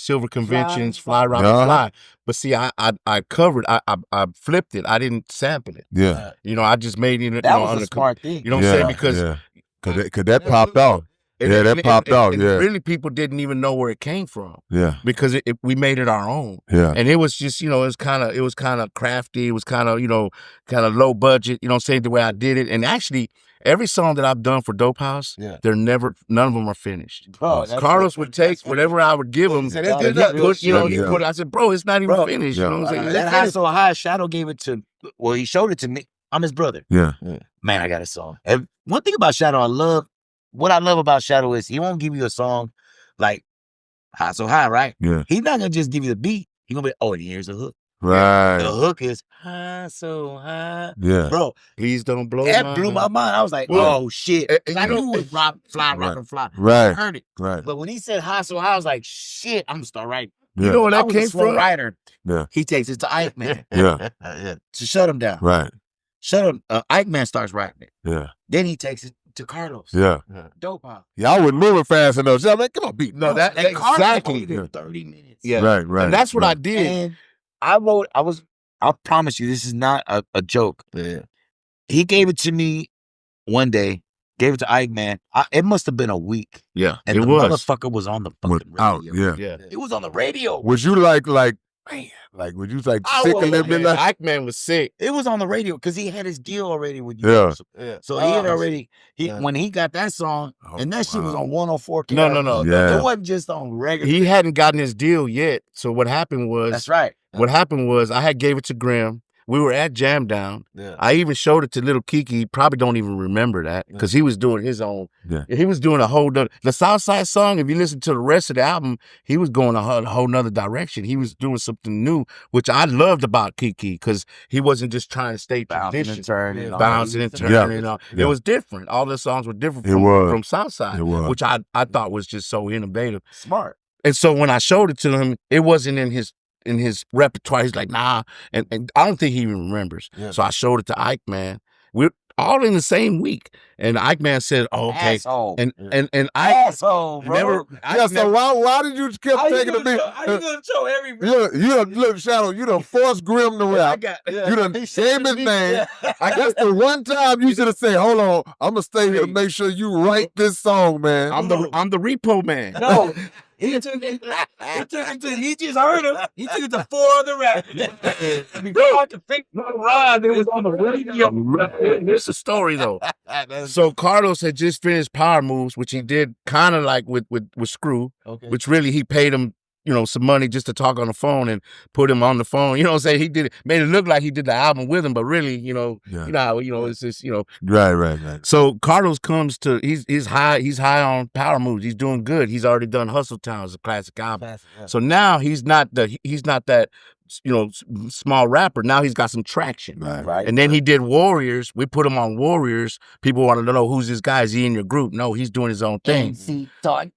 Silver Conventions, Fly Rock Fly. But see, I covered, I flipped it. I didn't sample it. Yeah. I just made it. That was a smart thing. You know what I'm saying? Because that popped off. That popped off. And really, people didn't even know where it came from. Yeah. Because we made it our own. Yeah. And it was just, it was kind of crafty. It was kind of, kind of low budget. You know what I'm saying? The way I did it. And actually, every song that I've done for Dope House, none of them are finished. Carlos would take whatever I would give him. I said, bro, it's not even finished. You know what I'm saying? That High So High, Shadow gave it to, he showed it to me. I'm his brother. Yeah. Man, I got a song. And one thing about Shadow, what I love about Shadow is he won't give you a song like High So High, right? Yeah. He's not going to just give you the beat. He's going to be, and here's the hook. Right. The hook is High So High. Yeah. Bro. Please don't blow that blew my mind. I was like, oh, shit. I knew it was rock and fly. Right. I heard it. Right. But when he said High So High, I was like, shit, I'm going to start writing. Yeah. You know where that came from? Writer. Yeah. He takes it to Ike Man. Yeah. To shut him down. Right. Shut him. Ike Man starts writing it. Yeah. Then he takes it to Carlos. Yeah. Dope House. Y'all wasn't moving fast enough. So, man, come on, beat. No, that exactly. 30 minutes. Yeah. Right. And that's what I did. And I promise you, this is not a joke. Yeah. He gave it to me one day, gave it to Ike Man. It must have been a week. Yeah. And the motherfucker was on the fucking radio. Yeah. It was on the radio. Was you like, man, would you sick a little bit? Like, Ike Man was sick. It was on the radio because he had his deal already with you. Yeah. So he had already, when he got that song, and that shit was on 104. No. Yeah. It wasn't just on regular. He hadn't gotten his deal yet. So what happened was. That's right. What happened was I had gave it to Grim. We were at Jam Down. Yeah. I even showed it to Little Kiki. He probably don't even remember that because he was doing his own. Yeah. He was doing a whole nother. The Southside song, if you listen to the rest of the album, he was going a whole nother direction. He was doing something new, which I loved about Kiki because he wasn't just trying to stay bouncing and turning. Bouncing and turning. Yeah. It was different. All the songs were different from Southside, which I thought was just so innovative. Smart. And so when I showed it to him, it wasn't in his in his repertoire. He's like, nah, and I don't think he even remembers. Yeah. So I showed it to Ike Man. We're all in the same week, and Ike Man said, "Oh, okay." Asshole. And I asshole, bro. never. So why did you keep taking the beat? How you gonna show every? You look, Shadow. You done forced Grim to rap. You done gave his name. I guess the one time you should have said, "Hold on, I'm gonna stay here to make sure you write this song, man." I'm the repo man. No. He just heard him. He took it to 4 other rappers. Before I could fix my rhyme, it was on the radio. Here's the story though. So Carlos had just finished Power Moves, which he did kind of like with Screw, which really he paid him, some money just to talk on the phone and put him on the phone. You know what I'm saying? He made it look like he did the album with him, but really, it's just, Right. So Carlos comes to, he's high on Power Moves. He's doing good. He's already done Hustle Town as a classic album. So now he's not that, small rapper. Now he's got some traction. Right. And then he did Warriors. We put him on Warriors. People wanted to know, who's this guy? Is he in your group? No, he's doing his own thing.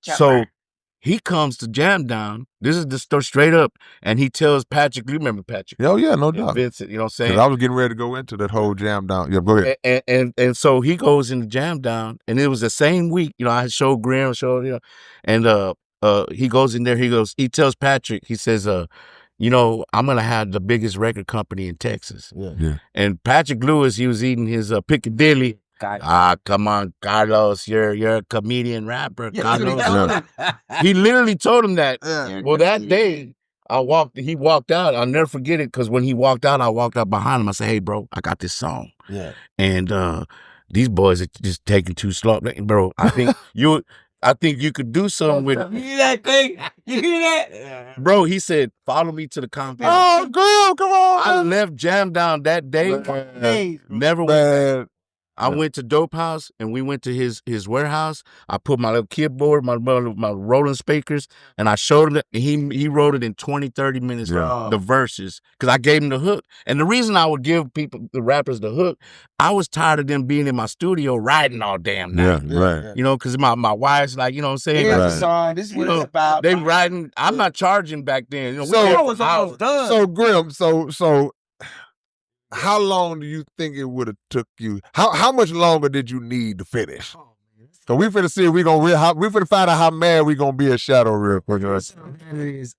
So he comes to Jam Down. This is the story straight up. And he tells Patrick, you remember Patrick? Oh, yeah, no doubt. Vincent, you know what I'm saying? Because I was getting ready to go into that whole Jam Down. Yeah, go ahead. And so he goes into Jam Down, and it was the same week, I had showed Graham, and he goes in there, he tells Patrick, he says, I'm going to have the biggest record company in Texas. Yeah. And Patrick Lewis, he was eating his Piccadilly. Come on, Carlos, you're a comedian rapper. Carlos. He literally told him that. Well, that day, he walked out. I'll never forget it, because when he walked out, I walked out behind him. I said, hey, bro, I got this song. Yeah. And these boys are just taking too slow. Bro, I think you could do something with it. You hear that thing? You hear that? Bro, he said, follow me to the compound. Oh, girl, come on. I left Jam Down that day. Never went. I went to Dope House, and we went to his warehouse. I put my little keyboard, my rolling speakers, and I showed him that. He wrote it in 20, 30 minutes, the verses, because I gave him the hook. And the reason I would give the rappers the hook, I was tired of them being in my studio writing all damn night. Yeah, right. Because my wife's like, you know what I'm saying? Here's the song. This is what it's about. They writing. I'm not charging back then. So was almost done. So Grim, so how long do you think it would have took you? How much longer did you need to finish? So we finna see if we finna find out how mad we gonna be at Shadow real quick. It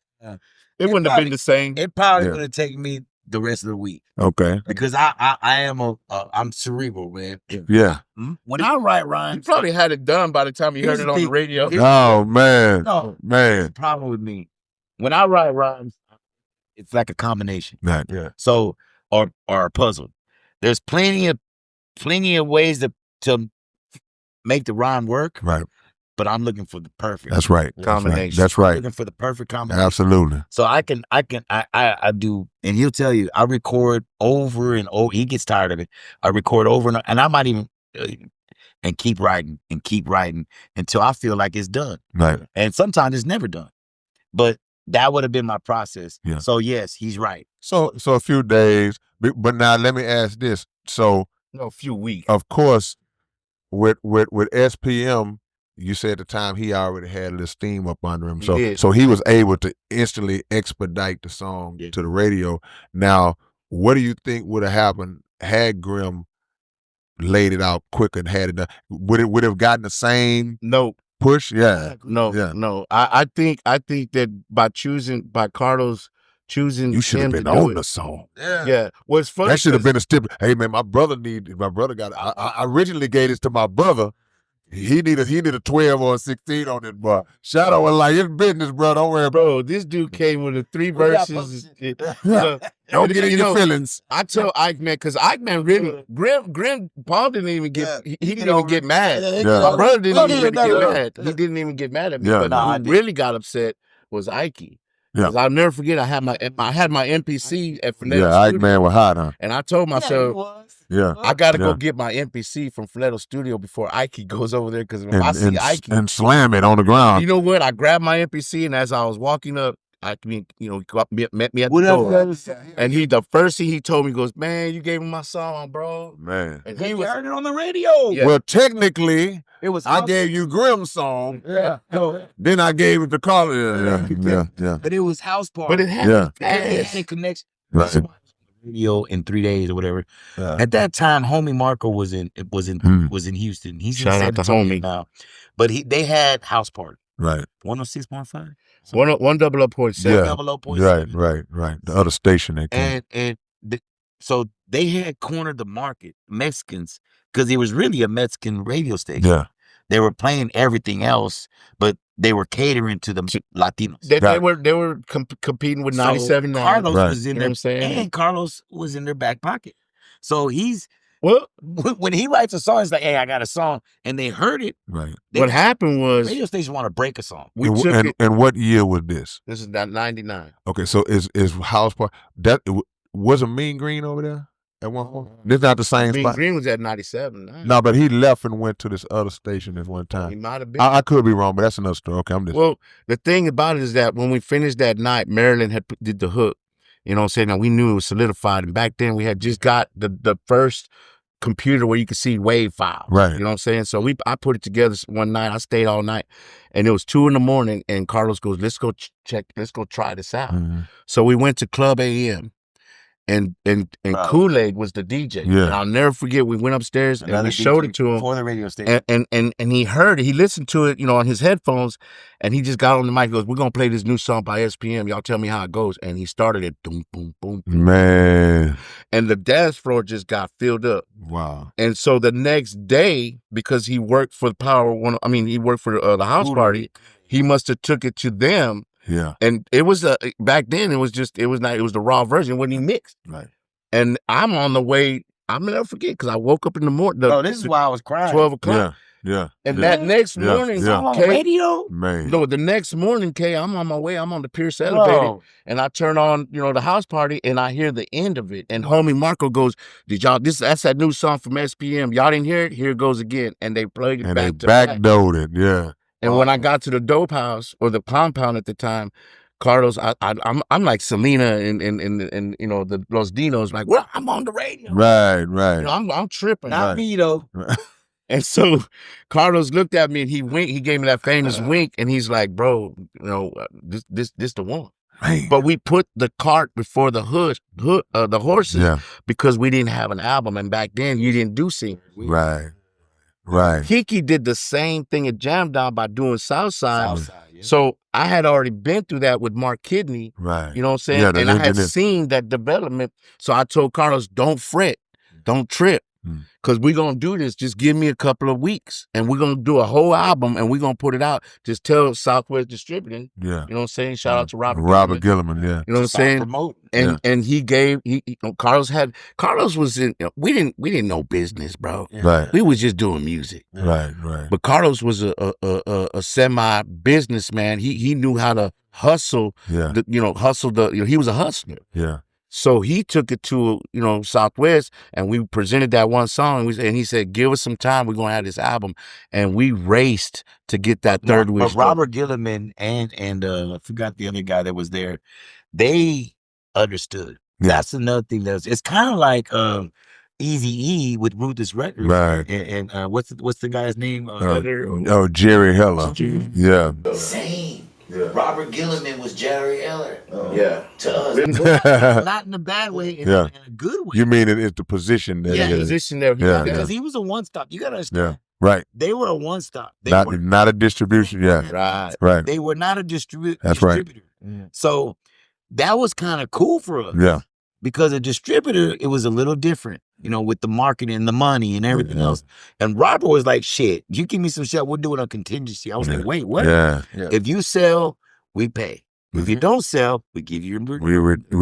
wouldn't have been the same. It probably would have taken me the rest of the week. Okay. Because I'm cerebral, man. Yeah. When I write rhymes, you probably had it done by the time you heard it on the radio. Oh man. No, man. The problem with me, when I write rhymes, it's like a combination. Right. Yeah. So or a puzzle. There's plenty of ways to make the rhyme work. Right. But I'm looking for the perfect. That's right. Combination. That's right. I'm looking for the perfect combination. Absolutely. So I do, and he'll tell you, I record over and over. He gets tired of it. I record over and I might even and keep writing until I feel like it's done. Right. And sometimes it's never done. But that would have been my process. Yeah. So yes, he's right. So a few days, but now let me ask this. So a few weeks. Of course, with SPM, you said at the time he already had a little steam up under him. So he was able to instantly expedite the song to the radio. Now, what do you think would have happened had Grim laid it out quicker and had it done? Would it have gotten the same? No. Push? Yeah. No. I think that by Carlos choosing you should have been on the song. Yeah. What's funny? That should have been a stip. Hey man, my brother got it. I originally gave this to my brother. He needed a 12 or a 16 on it, but Shadow was like, it's business, bro. Don't worry, bro. This dude came with the 3 verses. Don't get in your feelings. I tell Ike Man, because Ike Man really, Grim Paul didn't even get, he didn't even get mad. My brother didn't even get mad. He didn't even get mad at me. But who really got upset was Ike. Because I'll never forget, I had my MPC at Fernando Studio. Ike Man was hot, huh? And I told myself, I got to go get my MPC from Fernando Studio before Ike goes over there. Because if I see Ike and slam it on the ground. You know what? I grabbed my MPC, and as I was walking up, I mean, met me at the door. And the first thing he told me goes, man, you gave me my song, bro. Man. And He he heard it on the radio. Yeah. Well, technically, It was I gave you Grimm's song. Yeah. Then I gave it to Carlos. Yeah. But it was house party. But it happened It fast. had a connection. Right. Radio in 3 days or whatever. Yeah. At that time, homie Marco was in Houston. He's Shout in out to San Antonio homie. now. But they had house party. Right. 106.5. 100.7. Right. The other station they came. So they had cornered the market, Mexicans, because it was really a Mexican radio station. Yeah. They were playing everything else, but they were catering to the Latinos. They were competing with 97.9. Carlos was in You know their, what I'm saying? and Carlos was in their back pocket. So Well, when he writes a song, it's like, hey, I got a song, and they heard it. Right. what happened was Radio stations want to break a song. we took it. And what year was this? This is that 99. Okay, so is house party that wasn't Mean Green over there at one point? This not the same Mean spot. Green was at 97. No, but he left and went to this other station at one He time. might have been. I could be wrong, but that's another story. Okay, I'm just Well, the thing about it is that when we finished that night, Maryland did the hook. You know what I'm saying? Now we knew it was solidified, and back then we had just got the first computer where you could see wave files. Right. You know what I'm saying? So I put it together one night. I stayed all night, and it was 2 a.m. and Carlos goes, let's go let's go try this out. Mhm. So we went to Club AM. And Wow. Kool-Aid was the DJ. Yeah. And I'll never forget, we went upstairs and we showed it to him. For the radio station. And he heard it. He listened to it, on his headphones, and he just got on the mic and goes, we're going to play this new song by SPM. Y'all tell me how it goes. And he started it, boom, boom, boom, boom. Man. And the dance floor just got filled up. Wow. And so the next day, because he worked for he worked for the house party, he must have took it to them. Yeah. And it was back then, it was the raw version, it wasn't even mixed. Right. And I'm on the way, I'll never forget, because I woke up in the morning. This is why I was crying. 12 o'clock. Yeah. And yeah. that next morning, on Kay, radio? Man. no, the next morning, Kay, I'm on my way. I'm on the Pierce elevator, Bro. and I turn on, the house party, and I hear the end of it. And homie Marco goes, "Did y'all? That's that new song from SPM. Y'all didn't hear it? Here it goes again." And they played it And back they to back. backdoored it. Yeah. And when I got to the dope house or the compound at the time, Carlos, I'm like Selena and the Los Dinos, like, well, I'm on the radio. Right. I'm tripping. Not me, though. And so Carlos looked at me and he winked. He gave me that famous wink, and he's like, "Bro, this the one." Man. But we put the cart before the the horses, Yeah. because we didn't have an album, and back then you didn't do singles. Right. Kiki did the same thing at Jam Down by doing Southside. Yeah. So I had already been through that with Mark Kidney. Right. You know what I'm saying? Yeah, and I had seen that development. So I told Carlos, don't fret, don't trip, because we're going to do this. Just give me a couple of weeks, and we're going to do a whole album, and we're going to put it out. Just tell Southwest Distributing. Yeah. You know what I'm saying? Shout out to Robert Gilliman, yeah. You know what I'm saying? Promoting. And he Carlos was in, we didn't know business, bro. Yeah. Right. We was just doing music. Right. But Carlos was a semi businessman. He knew how to hustle. Yeah. He was a hustler. Yeah. So he took it to Southwest, and we presented that one song, and he said, "Give us some time. We're gonna have this album," and we raced to get that third But wish. Robert Gilliman and I forgot the other guy that was there. They understood. Yeah. That's another thing. It's kind of like Eazy-E with Ruthless Records. Right. And what's the guy's name? Jerry Heller. Yeah. Same. Yeah. Robert Gilliman was Jerry Eller. Yeah. To us. Not in a bad way, in a good way. You mean it's the position that The position there. Yeah. Because he was a one-stop. You got to understand. Yeah. Right. They were a one-stop. Not a distribution. Yeah. Right. They were not a distributor. That's right. So that was kind of cool for us. Yeah. Because a distributor, it was a little different, with the marketing and the money and everything else. And Robert was like, shit, you give me some shit, we'll do it on contingency. I was like, wait, what? Yeah. If you sell, we pay. If you don't sell, we give you your we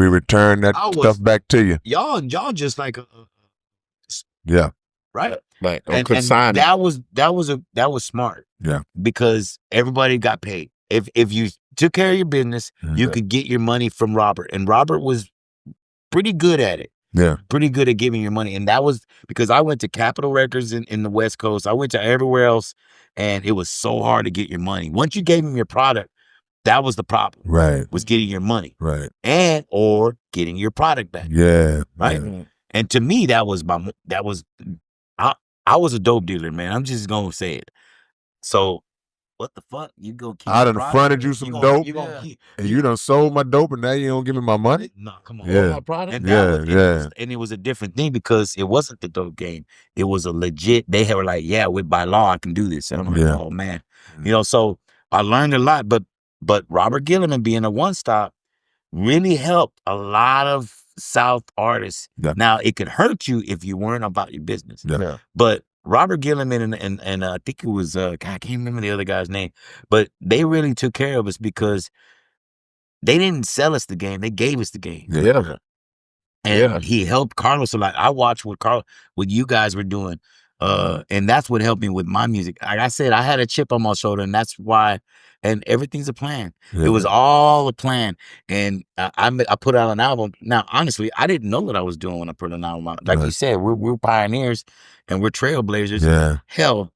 return that stuff back to you. Y'all just like Yeah. right? Right. And consignment. that was smart. Yeah. Because everybody got paid. If you took care of your business, you could get your money from Robert. And Robert was pretty good at it. Yeah. Pretty good at giving your money. And that was because I went to Capitol Records in the West Coast. I went to everywhere else, and it was so hard to get your money. Once you gave him your product, That was the problem. Right. Was getting your money. Right. And or getting your product back. Yeah. Right. Yeah. And to me, I was a dope dealer, man. I'm just gonna say it. So what the fuck? You go keep I done fronted you some dope, and you done sold my dope, and now you don't give me my money? No, come on. Yeah. My product? And Yeah, it was a different thing because it wasn't the dope game. It was a legit, they were like, yeah, by law, I can do this. And I'm like, oh man. You know, so I learned a lot, but Robert Gilliman being a one-stop really helped a lot of South artists. Yeah. Now, it could hurt you if you weren't about your business. Yeah. But Robert Gilliman and I think it was, God, I can't remember the other guy's name, but they really took care of us because they didn't sell us the game. They gave us the game. Yeah. And he helped Carlos a lot. I watched what you guys were doing. And that's what helped me with my music. Like I said, I had a chip on my shoulder, and that's why, and everything's a plan. Yeah. It was all a plan. And I put out an album. Now, honestly, I didn't know what I was doing when I put an album out. Like you said, we're pioneers and we're trailblazers. Yeah. Hell,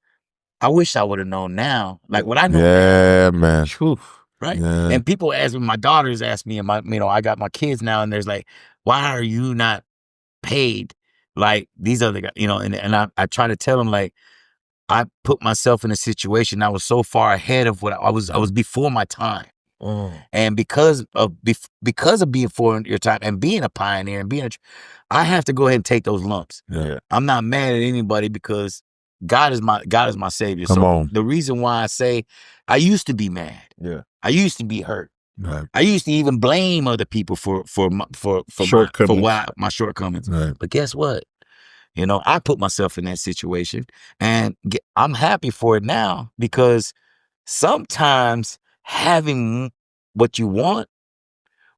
I wish I would have known now. Like what I know now. Yeah, man. Whew, right? Yeah. And people ask me, my daughters ask me, and I got my kids now, and there's like, why are you not paid like these other guys? You know, and I try to tell them, like, I put myself in a situation, I was so far ahead of what I was before my time. And because of being before your time and being a pioneer and I have to go ahead and take those lumps. Yeah. I'm not mad at anybody because God is my savior. Come on. The reason why I say I used to be mad. Yeah. I used to be hurt. Right. I used to even blame other people for my shortcomings. Right. But guess what? You know, I put myself in that situation, and I'm happy for it now because sometimes having what you want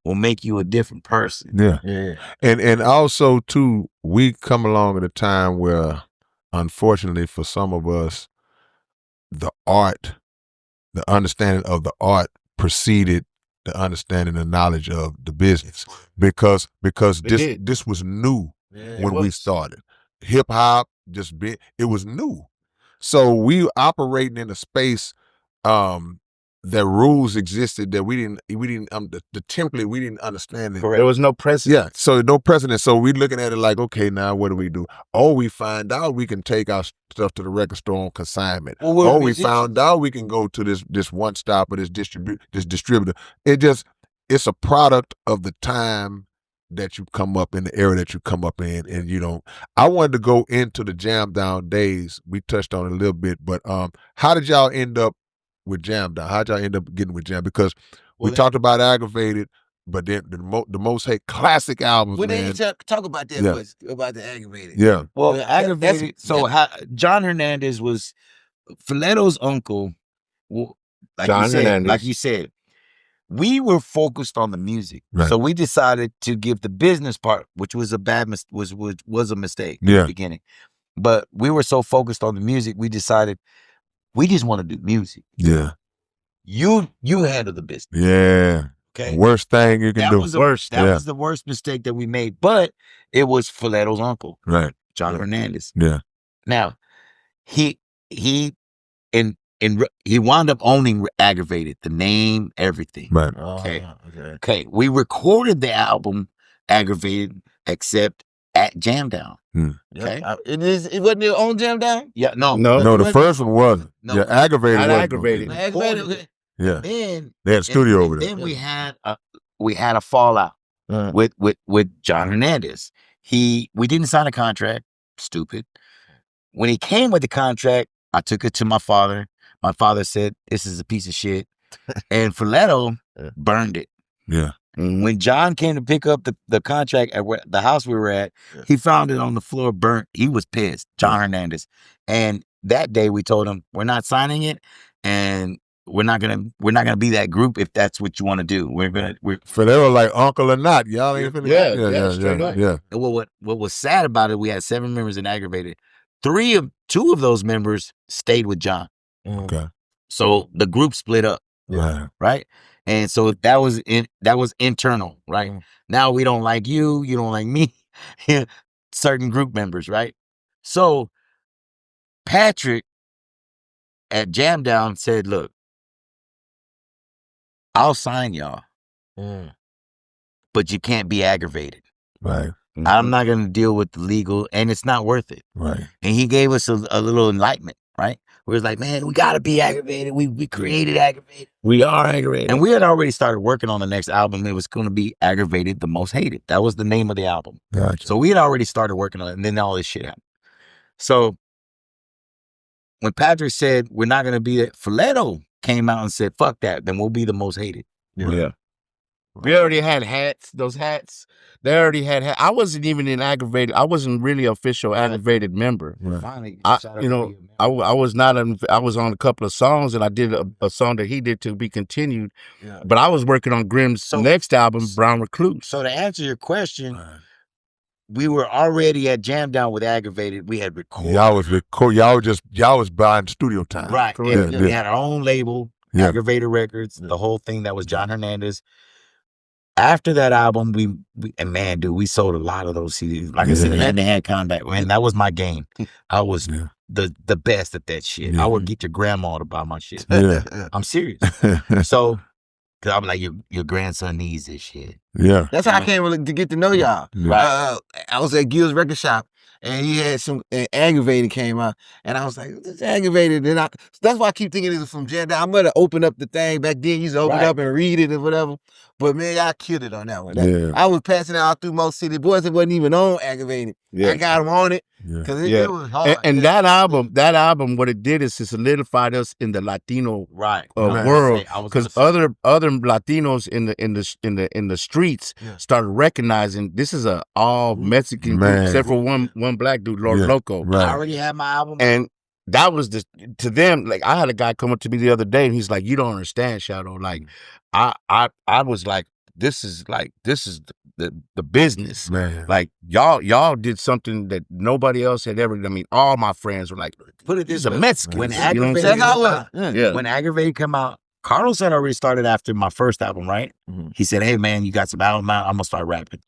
will make you a different person. Yeah. And also too, we come along at a time where, unfortunately for some of us, the understanding of the art preceded the understanding and knowledge of the business because this was new when we started. Hip hop it was new. So we operating in a space that rules existed that we didn't the template we didn't understand it. Correct. There was no precedent. Yeah, so no precedent. So we looking at it like, okay, now what do we do? Oh, we find out we can take our stuff to the record store on consignment. Well, we found out we can go to this one stop or this distributor. It's a product of the time that you come up in, the era that you come up in, and you don't. I wanted to go into the Jam Down days. We touched on it a little bit, but how did y'all end up with Jam Down? How'd y'all end up getting with Jam? Because we talked about Aggravated, but then the most hate classic albums. We man. didn't talk about that much, about the Aggravated. Yeah. Well, Aggravated. John Hernandez was Filetto's uncle. Well, like you said, we were focused on the music, right. So we decided to give the business part, which was a was a mistake in the beginning. But we were so focused on the music, we decided we just want to do music. Yeah. You handle the business. Yeah. Okay. Worst thing you can do. Was the worst mistake that we made. But it was Filetto's uncle, right? John Hernandez. Yeah. Now, he wound up owning Aggravated, the name, everything. Right. Okay. We recorded the album Aggravated, except at Jam Down. Okay. It wasn't your own Jam Down? Yeah. No. The first one wasn't. No. Yeah, Aggravated wasn't. Aggravated. Aggravated. Yeah. Then they had a studio over there. Then we had a fallout with John Hernandez. We didn't sign a contract. Stupid. When he came with the contract, I took it to my father. My father said, "This is a piece of shit," and Filetto burned it. Yeah. When John came to pick up the contract at the house we were at, he found it on the floor burnt. He was pissed, John Hernandez. And that day we told him, we're not signing it, and we're not gonna be that group if that's what you want to do. We're Filetto like uncle or not. Y'all ain't finna. Yeah. And what was sad about it, we had 7 members in Aggravated. 2 of those members stayed with John. Okay. So the group split up. Right. And so that was internal, right? Now we don't like you don't like me, certain group members, right? So Patrick at Jam Down said, look, I'll sign y'all, but you can't be aggravated. Right. I'm not going to deal with the legal, and it's not worth it. Right. And he gave us a little enlightenment, right? We was like, man, we got to be aggravated. We created Aggravated. We are aggravated. And we had already started working on the next album. It was going to be Aggravated, the Most Hated. That was the name of the album. Gotcha. So we had already started working on it, and then all this shit happened. So when Patrick said, we're not going to be it, Filetto came out and said, fuck that, then we'll be the Most Hated. Yeah. We already had hats, those hats. They already had hats. I wasn't even in Aggravated. I wasn't really official Aggravated member. Right. Finally, I was not. I was on a couple of songs, and I did a song that he did to be continued. Yeah. But I was working on Grimm's next album, Brown Recluse. So to answer your question, we were already at Jam Down with Aggravated. We had recorded. Y'all was buying studio time. Right. Correct. We had our own label, Aggravated Records, the whole thing. That was John Hernandez. After that album, and man, dude, we sold a lot of those CDs. Like I said, hand-to-hand combat. Man, that was my game. I was the best at that shit. I would get your grandma to buy my shit. Yeah. I'm serious. So, cause I'm like, your grandson needs this shit. Yeah. That's how I came to get to know y'all. Right. I was at Gil's record shop, and he had some Aggravated came out, and I was like, "This Aggravated." And that's why I keep thinking it was from Jam Down. I'm gonna open up the thing back then. You used to open it up and read it or whatever. But man, y'all killed it on that one. I was passing it out through most city boys. It wasn't even on Aggravated. I got them on it because it was hard. And that album, what it did is it solidified us in the Latino world, because other Latinos in the streets started recognizing this is a all Mexican group, except for one black dude, Lord Loco. Right. I already had my album, and that was to them. Like, I had a guy come up to me the other day, and he's like, "You don't understand, Shadow. Like, I was like, this is the business, man. Like, y'all did something that nobody else had ever. I mean, all my friends were like, put it this way, Mexican. When Aggravated come out, Carlos had already started after my first album, right? He said, "Hey man, you got some album out? I'm gonna start rapping."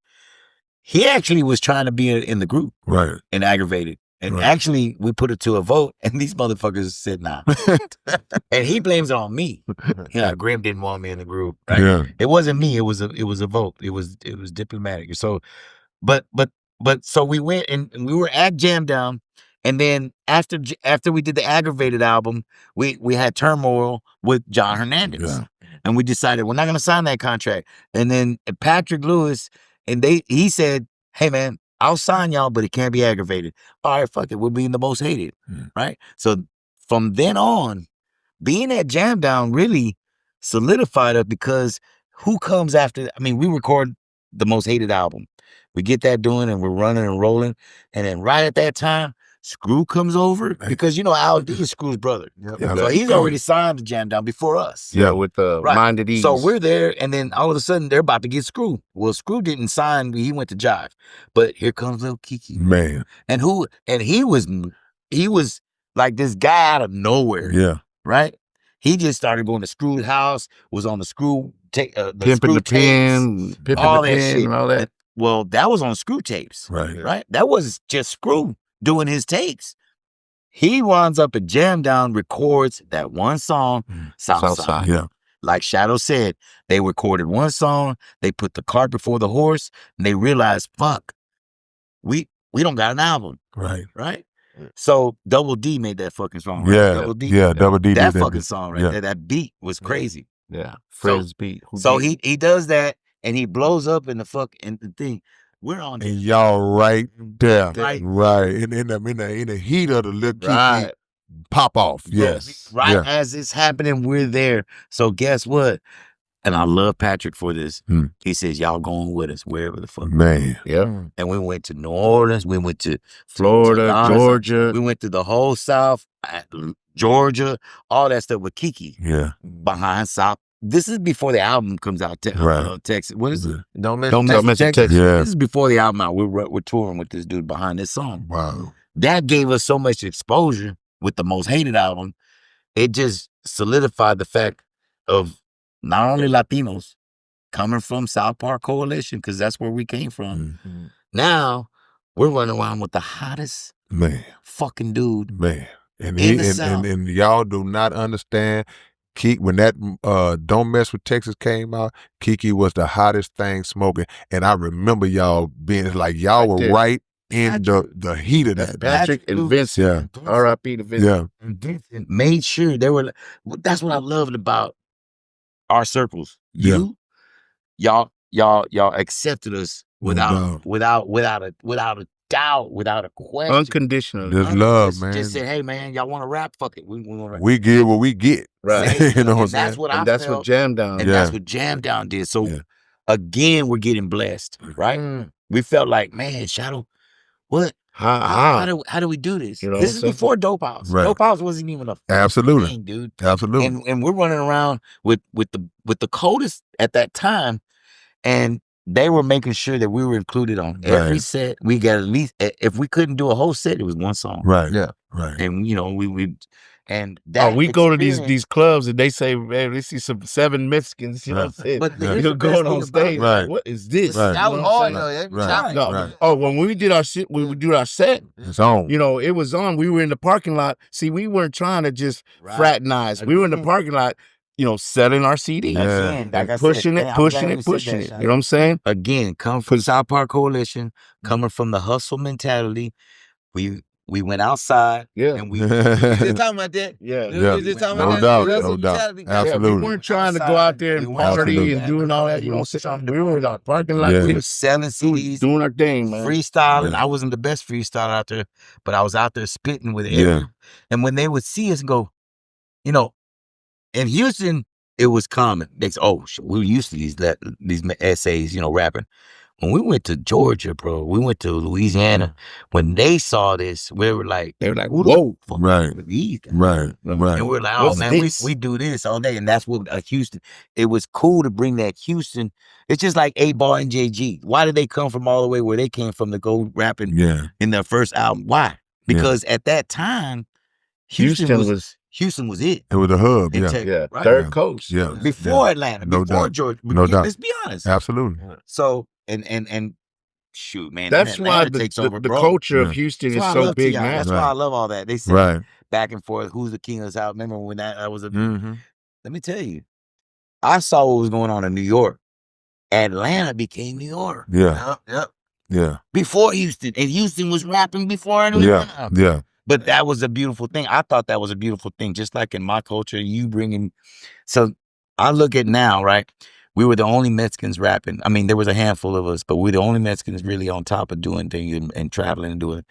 He actually was trying to be in the group, right? In Aggravated. And actually, we put it to a vote, and these motherfuckers said nah. And he blames it on me. Grimm didn't want me in the group. Right? Yeah. It wasn't me. It was a vote. It was diplomatic. So, but so we went and we were at Jam Down, and then after we did the Aggravated album, we had Turmoil with John Hernandez, and we decided we're not going to sign that contract. And then Patrick Lewis he said, "Hey man, I'll sign y'all, but it can't be Aggravated." All right, fuck it. We're being the Most Hated, right? So from then on, being at Jam Down really solidified us, because who comes after? I mean, we record the Most Hated album. We get that doing, and we're running and rolling. And then right at that time, Screw comes over, because Al D is Screw's brother. So he's already signed to Jam Down before us. Yeah, with the Mind at Ease. So we're there, and then all of a sudden they're about to get Screw. Well, Screw didn't sign; he went to Jive. But here comes Lil Kiki, man, and he was like this guy out of nowhere. Right? He just started going to Screw's house. Was on the Screw Pimping the Pen, all that shit, and all that. Well, that was on Screw tapes, right? That was just Screw doing his takes. He winds up at Jam Down, records that one song, Southside. Yeah. Like Shadow said, they recorded one song, they put the cart before the horse, and they realized, fuck, we don't got an album. Right? So Double D made that fucking song. Right? Yeah. Double D. Double D. That fucking song right there. That beat was crazy. Yeah. Fred's beat. So he does that, and he blows up in the thing. We're on and y'all right there, right. In the heat of the little pop off, yes, as it's happening, we're there. So guess what? And I love Patrick for this. He says, "Y'all going with us wherever the fuck." Man, And we went to New Orleans, we went to Florida, Georgia, we went to the whole South, Georgia, all that stuff with Kiki. Behind South. This is before the album comes out. Texas. What is it? Don't mess Texas. This is before the album out. We're touring with this dude behind this song. Wow. That gave us so much exposure with the Most Hated album. It just solidified the fact of not only Latinos coming from South Park Coalition, because that's where we came from. Now we're running around with the hottest fucking dude. Man. And y'all do not understand. when that Don't Mess with Texas came out, Kiki was the hottest thing smoking. And I remember y'all being like, y'all were right in the heat of that. Patrick and Vincent. Yeah. R.I.P. to Vincent. Yeah. And Vincent made sure they were. That's what I loved about our circles. Y'all accepted us without a doubt, without a question. Unconditional. Just love, man. Just said, hey man, y'all want to rap? Fuck it. We want to rap. We get what we get. Right. You know what I'm saying? That's what and that's felt. what Jam Down. And that's what Jam Down did. So again, we're getting blessed, right? We felt like, man, Shadow, what? How do we do this? You know this is before Dope House. Right. Dope House wasn't even a thing, dude. Absolutely. And we're running around with the coldest at that time, and they were making sure that we were included on every set. We got at least, if we couldn't do a whole set, it was one song. Right. Yeah. Right. And we and that we go to these clubs and they say, man, they see some 7 Mexicans, you know what I'm saying? But you're going on stage, like, what is this? That was hard, though. Right. Oh, when we did our shit, we would do our set. It's on. You know, it was on. We were in the parking lot. See, we weren't trying to just fraternize. We were in the parking lot, you know, selling our CDs. Like pushing it. You know what I'm saying? Again, come from South Park Coalition, coming from the hustle mentality. We went outside. And we just talking about that. No doubt. Absolutely. We weren't trying to go out there and party and doing all that. You know, we were in our parking lot. We were selling CDs, doing our thing, man. Freestyling. I wasn't the best freestyler out there, but I was out there spitting with it. And when they would see us and go, you know, in Houston, it was common. They said, we were used to these essays, you know, rapping. When we went to Georgia, bro, we went to Louisiana. When they saw this, they were like, whoa, right. And we're like, oh man, we do this all day. And that's what Houston, it was cool to bring that Houston. It's just like 8-Ball and JG. Why did they come from all the way where they came from to go rapping in their first album? Why? Because at that time, Houston was it. It was the hub, right? Third coast. Before Atlanta, before Georgia. Let's be honest. Absolutely. So, and shoot, man. That's why the culture of Houston is so big, man. That's why I love all that. They said back and forth, who's the king of the South? Remember when that was a... Let me tell you, I saw what was going on in New York. Atlanta became New York. Yeah. Before Houston. And Houston was rapping before Atlanta. Yeah. But that was a beautiful thing. I thought that was a beautiful thing. Just like in my culture, you bringing... So I look at now, right? We were the only Mexicans rapping. I mean, there was a handful of us, but we're the only Mexicans really on top of doing things and traveling and doing it.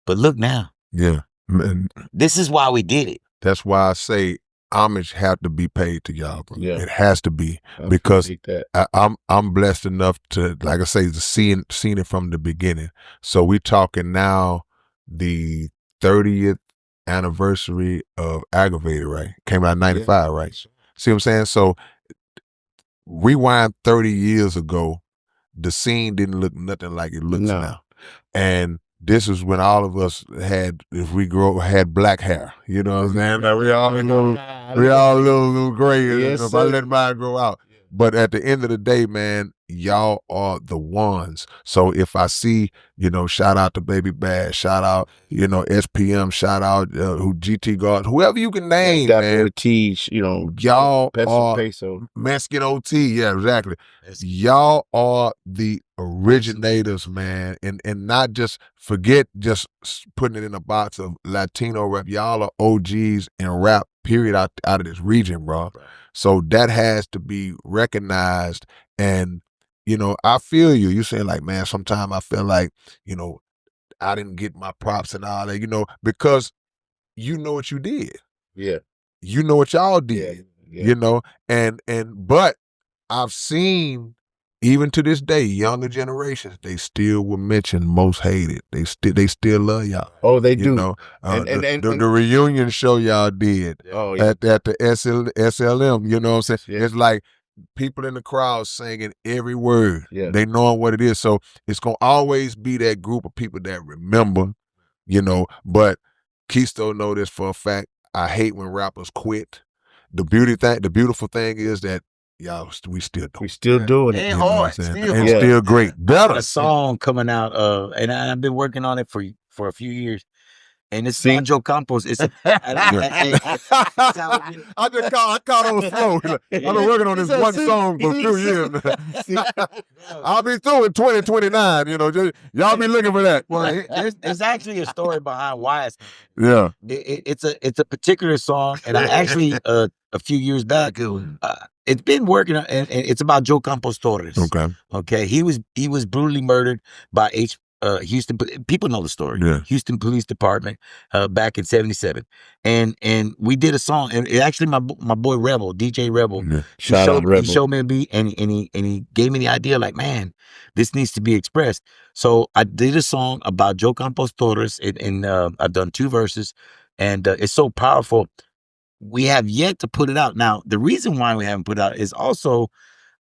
But look now. Yeah. Man, this is why we did it. That's why I say homage have to be paid to y'all, bro. Yeah. It has to be. Because I'm blessed enough to, like I say, to seen it from the beginning. So we talking now the 30th anniversary of Aggravated, right? Came out in 95, right? See what I'm saying? So rewind 30 years ago, the scene didn't look nothing like it looks now. And this is when all of us had, had black hair. You know what I'm saying? Like we all a little gray. If I let mine grow out. But at the end of the day, man, y'all are the ones. So if I see, you know, shout out to Baby Bad, shout out, you know, SPM, shout out who GT Guard, whoever you can name, man. Teach, you know, y'all are peso. Mexican OT, yeah, exactly. Y'all are the originators, man, and not just forget just putting it in a box of Latino rap. Y'all are OGs in rap, period, out of this region, bro. Right. So that has to be recognized. And, you know, I feel you. You saying like, man, sometimes I feel like, you know, I didn't get my props and all that, you know, because you know what you did. Yeah. You know what y'all did, you know, but I've seen, even to this day, younger generations, they still will mention most hated. They still love y'all. Oh, they do. You know, the reunion show y'all did at the SLM, you know what I'm saying? Yeah. It's like people in the crowd singing every word. Yeah. They knowing what it is. So it's going to always be that group of people that remember, you know, but Keisto know this for a fact. I hate when rappers quit. The beautiful thing is that y'all, we still doing it. Ain't hard. Still great. Better. A song coming out and I've been working on it for a few years. And it's not Joe Campos. It's I caught on slow. I've been working on this one song for a few years. I'll be through in 2029. You know, y'all be looking for that. Well, there's actually a story behind why it's. Yeah. It's a particular song, and I actually a few years back, it's been working, and it's about Joe Campos Torres. Okay. He was brutally murdered by Houston. People know the story. Yeah. Houston Police Department back in '77, and we did a song, and actually my boy Rebel, DJ Rebel, Rebel. He showed me a beat, and he gave me the idea, like, man, this needs to be expressed. So I did a song about Joe Campos Torres, and I've done 2 verses, and it's so powerful. We have yet to put it out. Now, the reason why we haven't put it out is also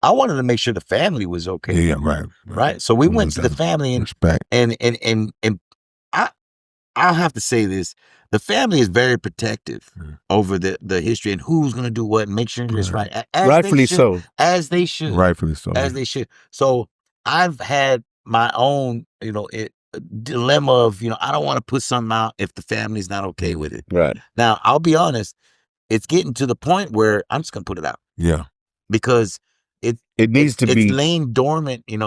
I wanted to make sure the family was okay. Yeah, right. So we went to the family, and respect. And I'll have to say this: the family is very protective over the history and who's going to do what, and make sure it's right. Rightfully so. As they should. Rightfully so. As they should. So I've had my own, dilemma of, I don't want to put something out if the family's not okay with it. Right. Now, I'll be honest, it's getting to the point where I'm just going to put it out. Yeah. Because it needs to be laying dormant, and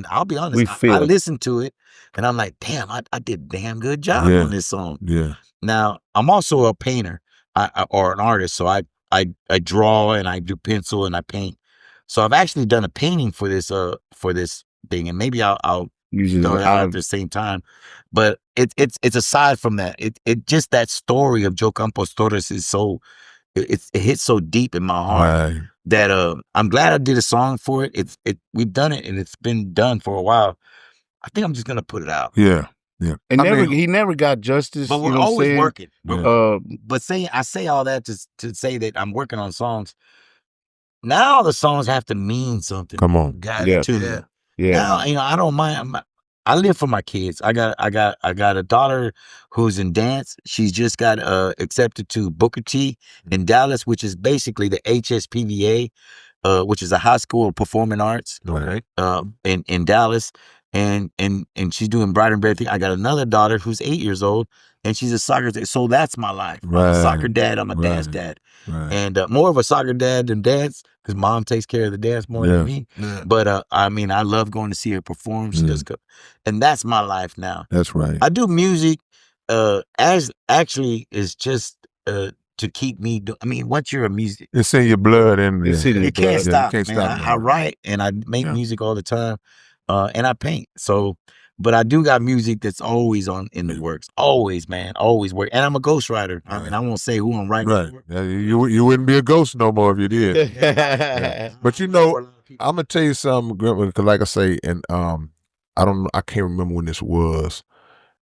I'll be honest, I listened to it and I'm like, damn, I did a damn good job on this song. Yeah. Now, I'm also a painter or an artist, so I draw and I do pencil and I paint. So I've actually done a painting for this thing, and maybe I'll use it at the same time. But it's aside from that. It just that story of Joe Campos Torres is so it hits so deep in my heart that I'm glad I did a song for it. We've done it and it's been done for a while. I think I'm just gonna put it out. Yeah. Yeah. And he never got justice. But we're always working. Yeah. But I say all that to say that I'm working on songs. Now the songs have to mean something. Come on. To me. Yeah. Now, I don't mind. I live for my kids. I got a daughter who's in dance. She's just got accepted to Booker T in Dallas, which is basically the HSPVA, which is a high school of performing arts. Okay. In Dallas. And she's doing bright and red thing. I got another daughter who's 8 years old, and she's a soccer. So that's my life. Right. I'm a soccer dad. I'm a dance dad, and more of a soccer dad than dance because mom takes care of the dance more than me. Yeah. But I love going to see her perform. She does, and that's my life now. That's right. I do music, as actually is just to keep me. Once you're a music, it's in your blood, and you can't stop. You can't stop. I write and I make music all the time. And I paint. So, but I do got music that's always in the works. Always, man. Always work. And I'm a ghostwriter. And I won't say who I'm writing. Right. Yeah, you wouldn't be a ghost no more if you did. But I'm gonna tell you something, because like I say, and I can't remember when this was,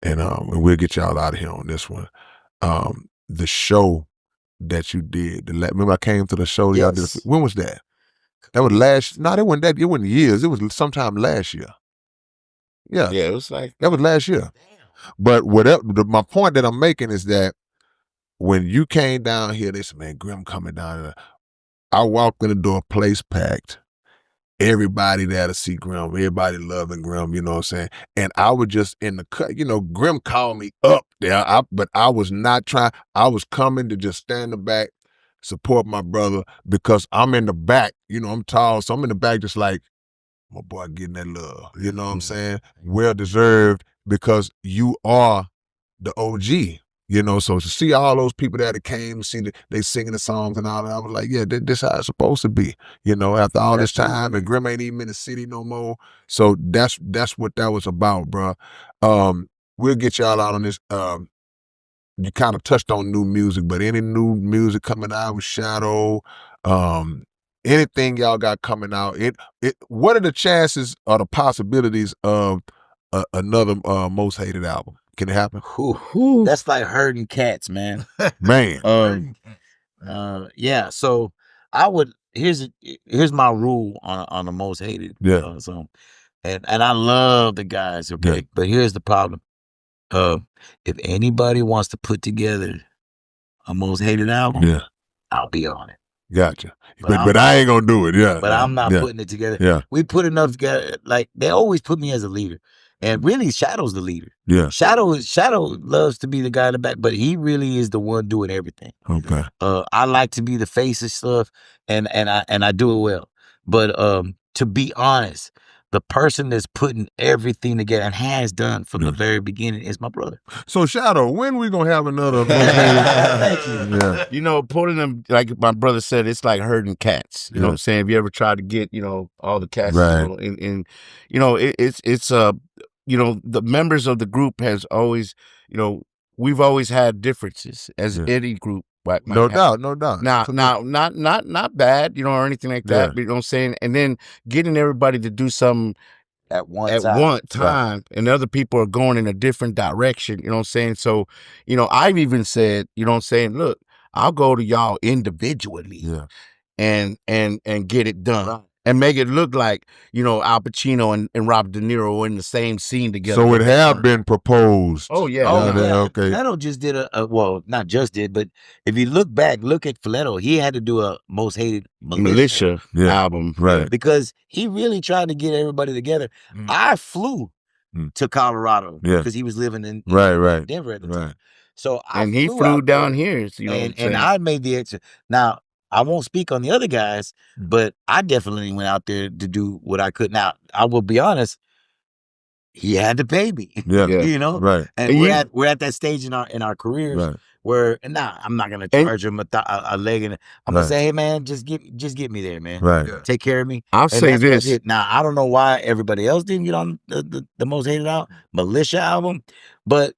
and we'll get y'all out of here on this one. The show that you did. Remember I came to the show y'all did. When was that? That was last. No, it wasn't years. It was sometime last year. Yeah. Yeah, it was like that was last year. But my point that I'm making is that when you came down here, they said, "Man, Grim coming down here." I walked in the door, place packed. Everybody there to see Grim. Everybody loving Grim. You know what I'm saying? And I was just in the cut. Grim called me up there, but I was not trying. I was coming to just stand in the back, support my brother, because I'm in the back. I'm tall, so I'm in the back just like, my boy getting that love. You know what I'm saying? Well deserved, because you are the OG. So to see all those people that came, see they singing the songs and all that, I was like, yeah, this how it's supposed to be. After all this time, and Grim ain't even in the city no more. So that's what that was about, bro. We'll get y'all out on this. You kind of touched on new music, but any new music coming out with Shadow, anything y'all got coming out, what are the chances or the possibilities of another Most Hated album? Can it happen? That's like herding cats, man. Man. Yeah. So I would. Here's my rule on the Most Hated. Yeah. And I love the guys. Okay, but here's the problem. If anybody wants to put together a Most Hated album, I'll be on it. Gotcha. But I ain't gonna do it. Yeah. But I'm not putting it together. Yeah. We put enough together. Like, they always put me as a leader. And really, Shadow's the leader. Yeah. Shadow loves to be the guy in the back, but he really is the one doing everything. Okay. I like to be the face of stuff, and I do it well. But to be honest, the person that's putting everything together and has done from the very beginning is my brother. So Shadow, when we gonna have another? Thank you. Yeah. You know, pulling them, like my brother said, it's like herding cats. You know what I'm saying? If you ever tried to get, all the cats, right. and it's the members of the group has always, we've always had differences as any group. No doubt. Now, not bad, or anything like that. But you know what I'm saying? And then getting everybody to do something at one time, and other people are going in a different direction. You know what I'm saying? So, I've even said, look, I'll go to y'all individually, and get it done. And make it look like, Al Pacino and Robert De Niro were in the same scene together. So it have been proposed. Oh, yeah. Okay. Filetto just did not just did, but if you look back, look at Filetto. He had to do a Most Hated Militia album. Right. Because he really tried to get everybody together. I flew to Colorado because he was living in Denver at the time. So he flew down here. And I made the extra. Now, I won't speak on the other guys, but I definitely went out there to do what I could. Now, I will be honest, he had to pay me. Right. And we're at that stage in our careers where I'm not gonna charge him a leg, and I'm gonna say, hey man, just get me there, man. Right. Take care of me. I'll say this. Now, I don't know why everybody else didn't get on the Most Hated Militia album, but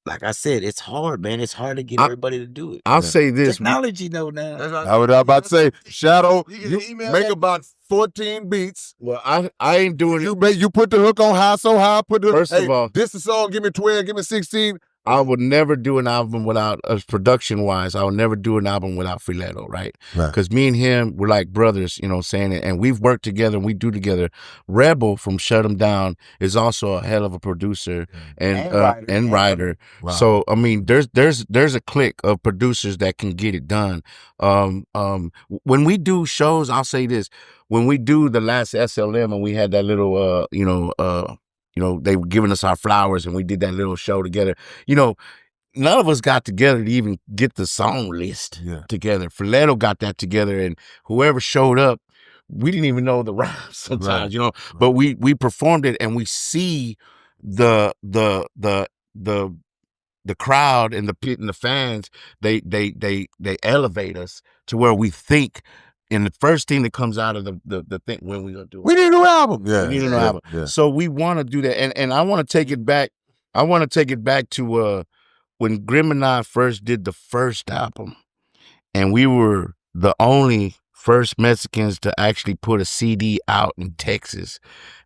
like I said, it's hard, man. It's hard to get everybody to do it. I'll say this. Technology, though, now. I was about to say, Shadow, you make about 14 beats. Well, I ain't doing it. You put the hook on high, so high. First of all, this is song. Give me 12. Give me 16. I would never do an album without, production-wise, I would never do an album without Filetto, right? Because me and him, we're like brothers, you know what I'm saying? And we've worked together and we do together. Rebel from Shut 'Em Down is also a hell of a producer and writer. Wow. So, I mean, there's a clique of producers that can get it done. When we do shows, I'll say this. When we do the last SLM and we had that little, they were giving us our flowers and we did that little show together. None of us got together to even get the song list together. Filetto got that together, and whoever showed up, we didn't even know the rhymes sometimes, But we performed it, and we see the crowd and the pit and the fans. They elevate us to where we think. And the first thing that comes out of the thing when we gonna do it, we need a new album. We need a new album. Yeah. So we want to do that, and I want to take it back. I want to take it back to when Grim and I first did the first album, and we were the only first Mexicans to actually put a CD out in Texas,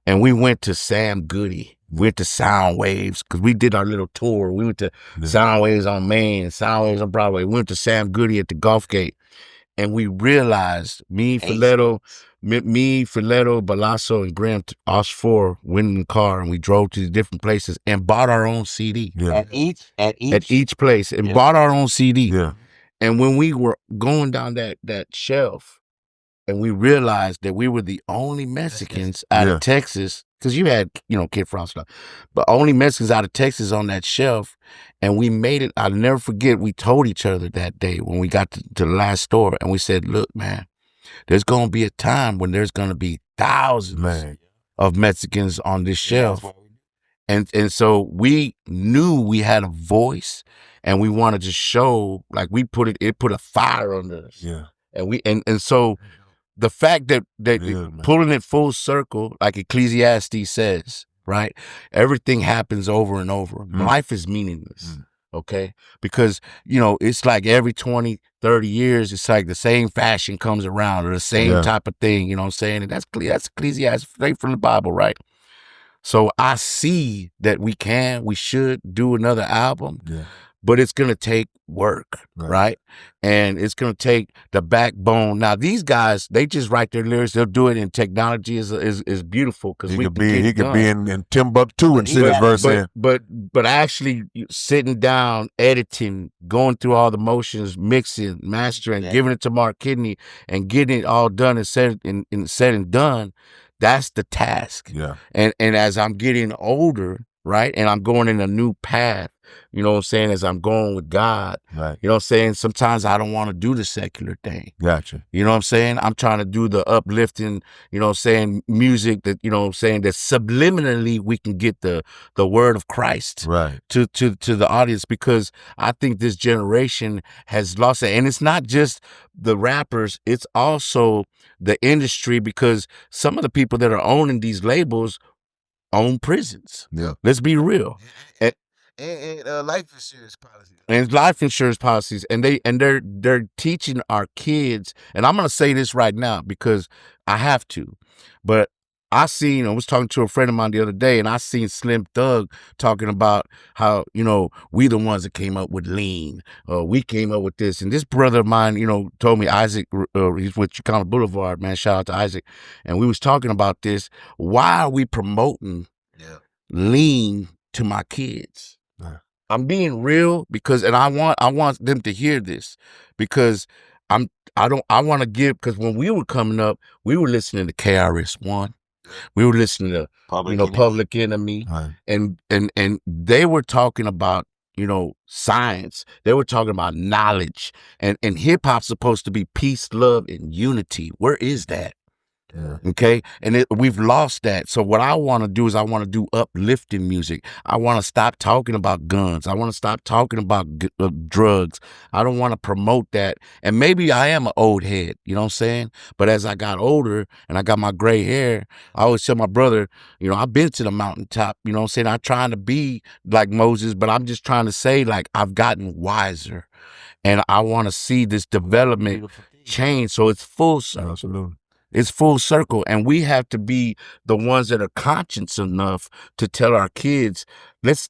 and we went to Sam Goody. We went to Sound Waves because we did our little tour. We went to Sound Waves on Main, Sound Waves on Broadway. We went to Sam Goody at the Gulf Gate. And we realized, Filetto, Balasso, and Graham, us four went in the car and we drove to the different places and bought our own CD. Yeah. At each place and bought our own CD. Yeah. And when we were going down that shelf and we realized that we were the only Mexicans out of Texas, because you had, Kid Frost stuff, but only Mexicans out of Texas on that shelf. And we made it. I'll never forget, we told each other that day when we got to the last store and we said, look, man, there's going to be a time when there's going to be thousands of Mexicans on this shelf. And so we knew we had a voice and we wanted to show, like it put a fire under us. Yeah. And so the fact that pulling it full circle, like Ecclesiastes says, right? Everything happens over and over. Life is meaningless, okay? Because, it's like every 20, 30 years, it's like the same fashion comes around or the same type of thing, you know what I'm saying? And that's Ecclesiastes straight from the Bible, right? So I see that we should do another album, but it's going to take work, right? And it's going to take the backbone. Now, these guys, they just write their lyrics. They'll do it, and technology is beautiful because he could be in Timbuktu and sit his verse in. But actually sitting down, editing, going through all the motions, mixing, mastering, giving it to Mark Kidney, and getting it all done and said and done. That's the task. Yeah. And as I'm getting older, right? And I'm going in a new path, you know what I'm saying, as I'm going with God. Right. You know what I'm saying? Sometimes I don't want to do the secular thing. Gotcha. You know what I'm saying? I'm trying to do the uplifting, you know what I'm saying, music that, you know what I'm saying, that subliminally we can get the word of Christ to the audience, because I think this generation has lost it. And it's not just the rappers, it's also the industry, because some of the people that are owning these labels own prisons. Yeah. Let's be real. And life insurance policies. And life insurance policies, and they're teaching our kids. And I'm gonna say this right now because I have to, but I was talking to a friend of mine the other day, and I seen Slim Thug talking about how, you know, we the ones that came up with lean, we came up with this. And this brother of mine, you know, told me, Isaac, he's with Chicano Boulevard, man. Shout out to Isaac. And we was talking about this. Why are we promoting lean to my kids? I'm being real, because, and I want them to hear this, because I want to give, because when we were coming up, we were listening to KRS-One, we were listening to Public Enemy, and they were talking about, you know, science. They were talking about knowledge, and hip hop's supposed to be peace, love, and unity. Where is that? Yeah. Okay. And we've lost that. So what I want to do is I want to do uplifting music. I want to stop talking about guns. I want to stop talking about drugs. I don't want to promote that. And maybe I am an old head, you know what I'm saying? But as I got older and I got my gray hair, I always tell my brother, you know, I've been to the mountaintop, you know what I'm saying? I'm trying to be like Moses, but I'm just trying to say, like, I've gotten wiser, and I want to see this development change. So it's full circle. Absolutely. It's full circle, and we have to be the ones that are conscious enough to tell our kids, let's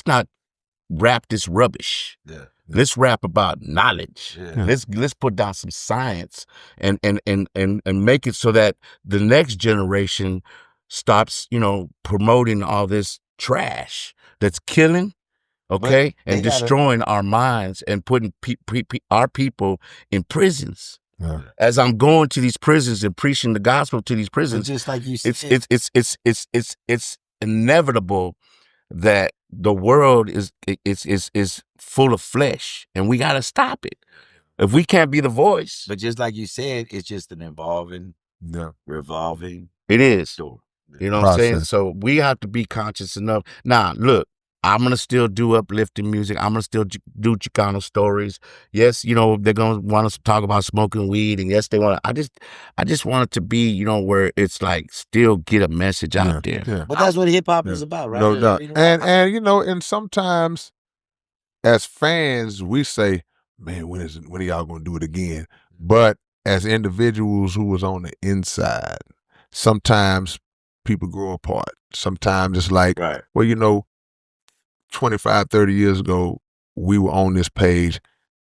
not rap this rubbish. Yeah. Let's rap about knowledge. Yeah. Let's put down some science and make it so that the next generation stops, you know, promoting all this trash that's killing, okay, and destroying our minds and putting our people in prisons. Yeah. As I'm going to these prisons and preaching the gospel to these prisons, just like you said, it's inevitable that the world is full of flesh, and we got to stop it. If we can't be the voice, but just like you said, it's just an revolving. It is. Story. You know what I'm saying? So we have to be conscious enough. Now, look, I'm going to still do uplifting music. I'm going to still do Chicano stories. Yes, you know, they're going to want us to talk about smoking weed. And yes, they want to, I just want it to be, you know, where it's like still get a message out there. Yeah. But that's what hip hop is about, right? No doubt. And you know, and sometimes as fans, we say, man, when are y'all going to do it again? But as individuals who was on the inside, sometimes people grow apart. Sometimes it's like, well, you know, 25, 30 years ago, we were on this page.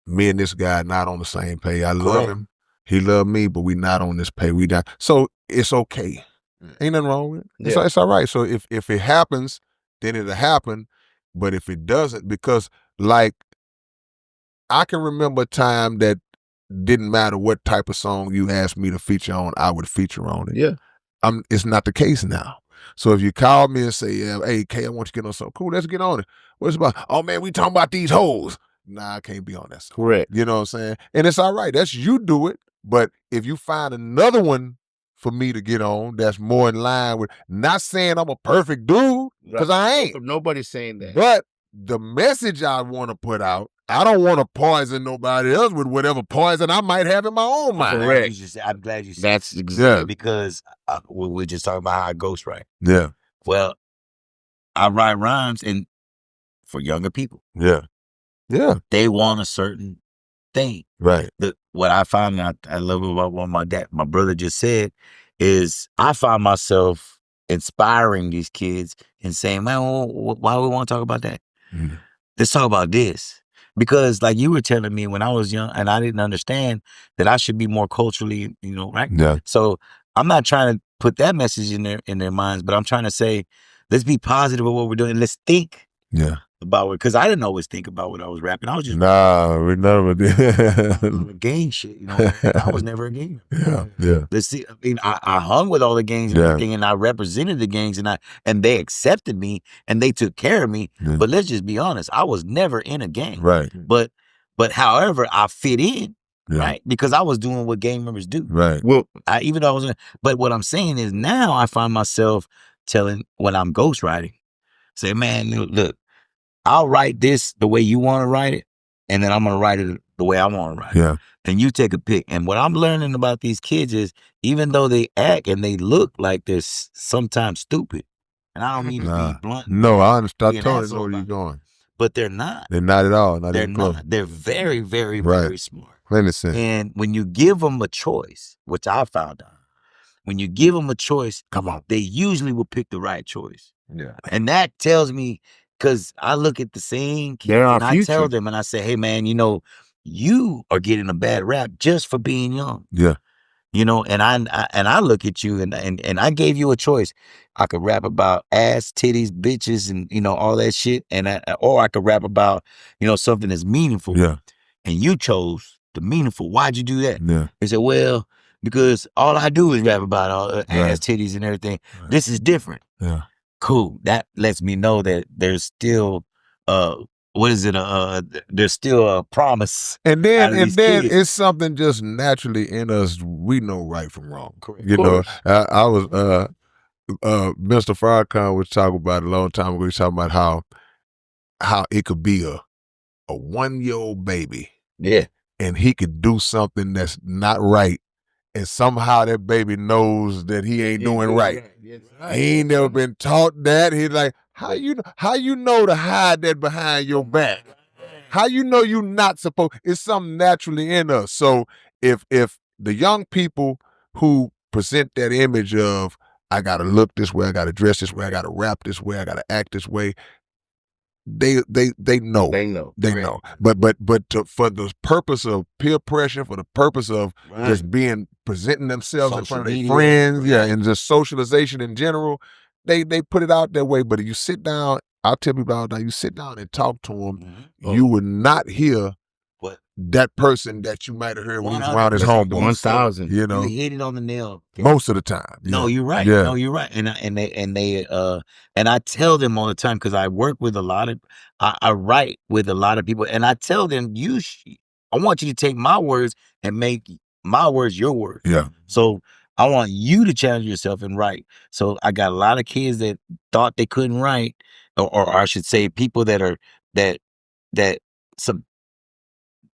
Me and this guy not on the same page. I love him. He loved me, but we not on this page. We not. So it's okay. Ain't nothing wrong with it. It's all right. So if it happens, then it'll happen. But if it doesn't, because like I can remember a time that didn't matter what type of song you asked me to feature on, I would feature on it. Yeah. It's not the case now. So if you call me and say, hey, K, I want you to get on something, cool, let's get on it. What's about? Oh, man, we talking about these hoes. Nah, I can't be on that song. Correct. You know what I'm saying? And it's all right. That's you do it. But if you find another one for me to get on that's more in line with, not saying I'm a perfect dude, because I ain't. Nobody's saying that. But the message I want to put out, I don't want to poison nobody else with whatever poison I might have in my own mind. Correct. I'm glad you said that's exactly because we're just talking about how I ghostwrite. Yeah. Well, I write rhymes and for younger people. Yeah. Yeah. They want a certain thing. Right. What I found out I love about what my brother just said is I find myself inspiring these kids and saying, man, why we want to talk about that? Mm-hmm. Let's talk about this. Because like you were telling me when I was young and I didn't understand that I should be more culturally, you know, right? Yeah. So I'm not trying to put that message in their minds, but I'm trying to say, let's be positive about what we're doing. Let's think. Yeah. about it because I didn't always think about what I was rapping. I was just we never did. gang shit, you know. I was never a ganger. Yeah. Let's see. I mean, I hung with all the gangs and everything, and I represented the gangs, and they accepted me and they took care of me. Yeah. But let's just be honest, I was never in a gang. Right. But however, I fit in. Yeah. Right, because I was doing what gang members do. Right. Well, even though I was, but what I'm saying is now I find myself telling when I'm ghostwriting, say, man, look, I'll write this the way you want to write it, and then I'm gonna write it the way I want to write it. Yeah. And you take a pick. And what I'm learning about these kids is, even though they act and they look like they're sometimes stupid, and I don't mean to be blunt. No, I understand. I being totally asshole know where you're about it, going. but they're not. They're not at all. Not They're even close. not. They're very, very, Right. very smart. Innocent. And when you give them a choice, which I found out, when you give them a choice, Come on, they usually will pick the right choice. Yeah. And that tells me, because I look at the same kids They're our and I tell future. them, and I say, hey man, you know, you are getting a bad rap just for being young. Yeah. You know, and I look at you and I gave you a choice. I could rap about ass, titties, bitches, and you know, all that shit. Or I could rap about, you know, something that's meaningful. Yeah. And you chose the meaningful. Why'd you do that? Yeah. They said, well, because all I do is rap about all ass, titties, and everything. Right. This is different. Yeah. Cool. That lets me know that there's still there's still a promise. And then kids. it's something just naturally in us. We know right from wrong. Correct. You know, I was Mr. Farrakhan was talking about it a long time ago. He was talking about how it could be a 1-year-old baby. Yeah. And he could do something that's not right. And somehow that baby knows that he ain't doing right. He ain't never been taught that. He's like, how you know to hide that behind your back? How you know you not supposed? It's something naturally in us. So if the young people who present that image of I gotta look this way, I gotta dress this way, I gotta rap this way, I gotta act this way, they know. They know. But for the purpose of peer pressure, for the purpose of just presenting themselves in front of their friends, and just socialization in general, they put it out that way. But if you sit down, I'll tell people all the time, you sit down and talk to them, you would not hear that person that you might have heard when he was around his homeboy. 1,000. You know, you hit it on the nail. most of the time. No, you're right. Yeah. No, you're right. And I tell them all the time, because I work with a lot of, I write with a lot of people, and I tell them, I want you to take my words and make my words your words. Yeah. So I want you to challenge yourself and write. So I got a lot of kids that thought they couldn't write, or I should say, people that are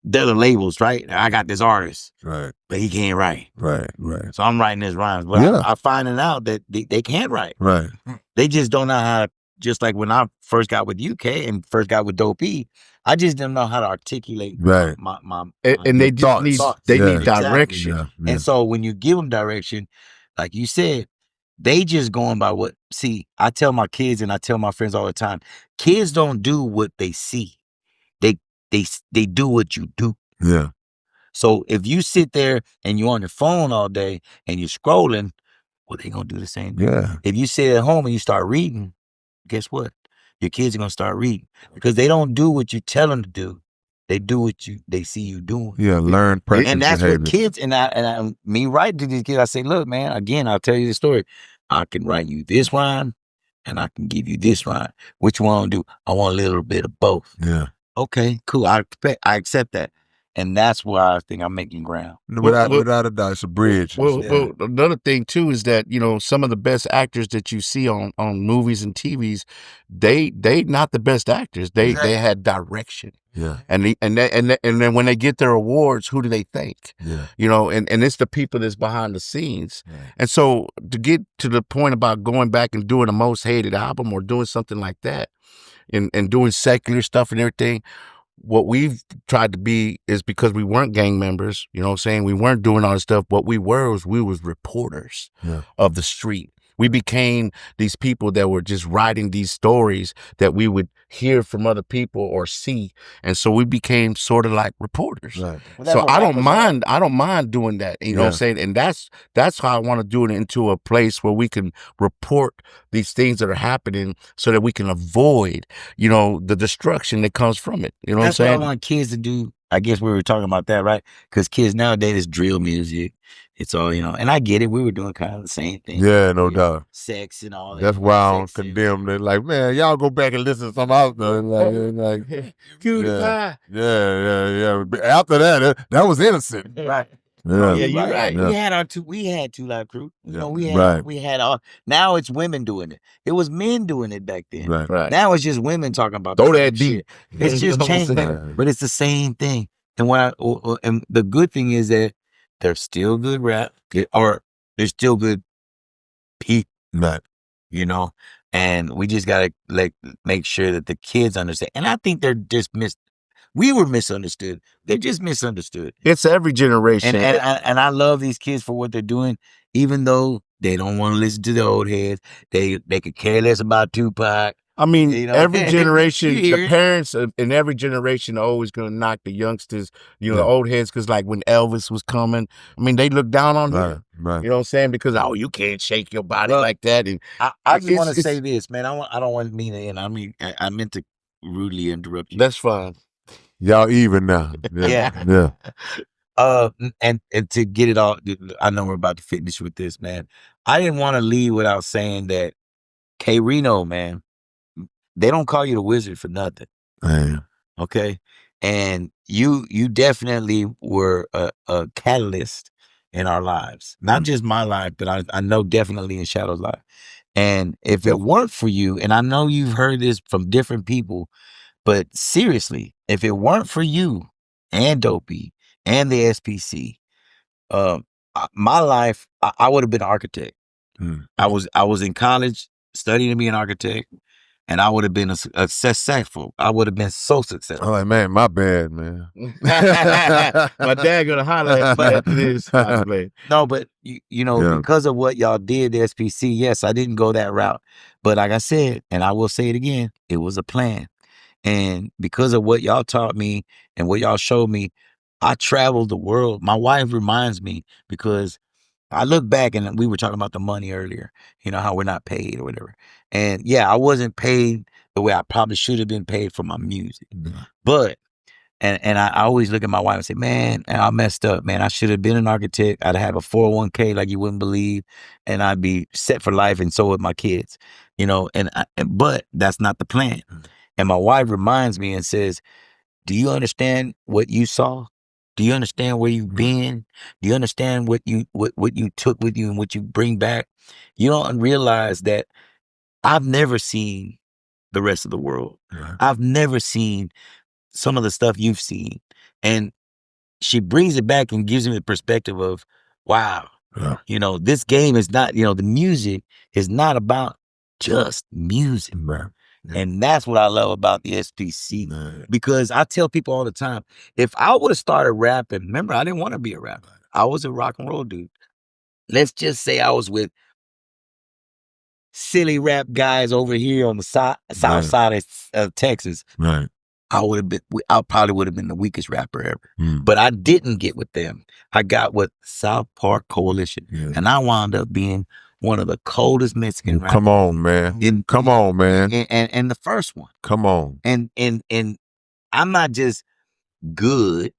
they're the labels, right? I got this artist, Right, but he can't write. Right. So I'm writing his rhymes, but I'm finding out that they can't write. Right. They just don't know how to, just like when I first got with UK and first got with Dope E, I just didn't know how to articulate my and they just need need direction. Exactly. And so when you give them direction, like you said, they just going by what, see, I tell my kids and I tell my friends all the time, kids don't do what they see. They do what you do. Yeah. So if you sit there and you're on your phone all day and you're scrolling, well, they gonna do the same thing. Yeah. If you sit at home and you start reading, guess what? Your kids are gonna start reading, because they don't do what you tell them to do. They do what they see you doing. Yeah, learn practice And that's behavior. what kids, and me writing to these kids, I say, look, man, again, I'll tell you the story. I can write you this rhyme and I can give you this rhyme. Which one I want to do? I want a little bit of both. Yeah. Okay, cool. I accept that. And that's why I think I'm making ground. Without a doubt, it's a bridge. Well, another thing too is that, you know, some of the best actors that you see on movies and TVs, they not the best actors. They had direction. Yeah. And then when they get their awards, who do they thank? Yeah. You know, and it's the people that's behind the scenes. Right. And so to get to the point about going back and doing a most hated album or doing something like that, and doing secular stuff and everything, what we've tried to be is, because we weren't gang members, you know what I'm saying? We weren't doing all this stuff. What we was reporters of the street. We became these people that were just writing these stories that we would hear from other people or see. And so we became sort of like reporters. Right. Well, So what I don't rappers mind, I don't mind doing that. You know what I'm Yeah. saying? And that's how I want to do it, into a place where we can report these things that are happening so that we can avoid, you know, the destruction that comes from it. You know That's what I'm what I saying? want kids to do. I guess we were talking about that, right? Because kids nowadays is drill music. It's all, you know, and I get it. We were doing kind of the same thing. Yeah, no doubt. Sex and all that. That's why I don't Sex and- condemn it. Like, man, y'all go back and listen to some out there. Like, Cutie yeah. pie. Yeah. But after that, that was innocent. Right. Yeah, Yeah, you're right. Yeah. We had two live crew. You know, Right. we had all. Now it's women doing it. It was men doing it back then. Right. Right. Now it's just women talking about Throw the that same deep. shit. It's You just know what I'm changed, saying? but it's the same thing. And and the good thing is that there's still good rap, or there's still good people, Right. you know. And we just gotta make sure that the kids understand. And I think they're just we were misunderstood. They're just misunderstood. It's every generation. And I love these kids for what they're doing, even though they don't want to listen to the old heads. They could care less about Tupac. I mean, You know, every generation, you hear the it. parents in every generation are always going to knock the youngsters, you know, the old heads, because like when Elvis was coming, I mean, they looked down on him. Right. You know what I'm saying? Because, oh, you can't shake your body Well, like that. And I just want to say this, man. I don't want to mean it. And I mean, I meant to rudely interrupt you. that's fine. Y'all even now. Yeah. Yeah. And to get it all, I know we're about to finish with this, man. I didn't want to leave without saying that K Reno, man, they don't call you the wizard for nothing. Man. Okay. And you definitely were a catalyst in our lives. Not just my life, but I know definitely in Shadow's life. And if it weren't for you, and I know you've heard this from different people, but seriously, if it weren't for you and Dopey and the SPC, my life, I would have been an architect. I was in college studying to be an architect, and I would have been a successful. I would have been so successful. I'm like, man, my bad, man. My dad gonna holler at me after this. No, but you know, because of what y'all did, the SPC, yes, I didn't go that route. But like I said, and I will say it again, it was a plan. And because of what y'all taught me and what y'all showed me, I traveled the world. My wife reminds me, because I look back, and we were talking about the money earlier, you know, how we're not paid or whatever. And yeah, I wasn't paid the way I probably should have been paid for my music. But, and I always look at my wife and say, man, I messed up, man. I should have been an architect. I'd have a 401k like you wouldn't believe, and I'd be set for life, and so would my kids, you know, but that's not the plan. And my wife reminds me and says, do you understand what you saw? Do you understand where you've been? Do you understand what you took with you and what you bring back? You don't realize that I've never seen the rest of the world. Right. I've never seen some of the stuff you've seen. And she brings it back and gives me the perspective of, wow, you know, this game is not, you know, the music is not about just music. Right. And that's what I love about the SPC. Because I tell people all the time, if I would have started rapping, remember, I didn't want to be a rapper. I was a rock and roll dude. Let's just say I was with silly rap guys over here on the south side of Texas. Right. I probably would have been the weakest rapper ever. But I didn't get with them. I got with South Park Coalition. And I wound up being one of the coldest Mexican rappers. Come on, man. Come on, man. And the first one. Come on. And I'm not just good,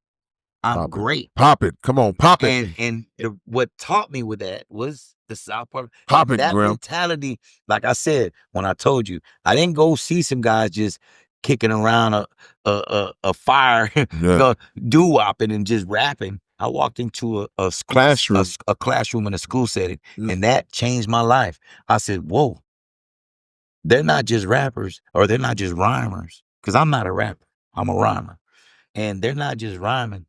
I'm great. Pop it. Come on, pop it. And what taught me with that was the South Park. Pop it, that Grim. mentality, like I said, when I told you, I didn't go see some guys just kicking around a fire, doo-wopping and just rapping. I walked into a classroom in a school setting, and that changed my life. I said, whoa, they're not just rappers, or they're not just rhymers, because I'm not a rapper, I'm a rhymer. And they're not just rhyming,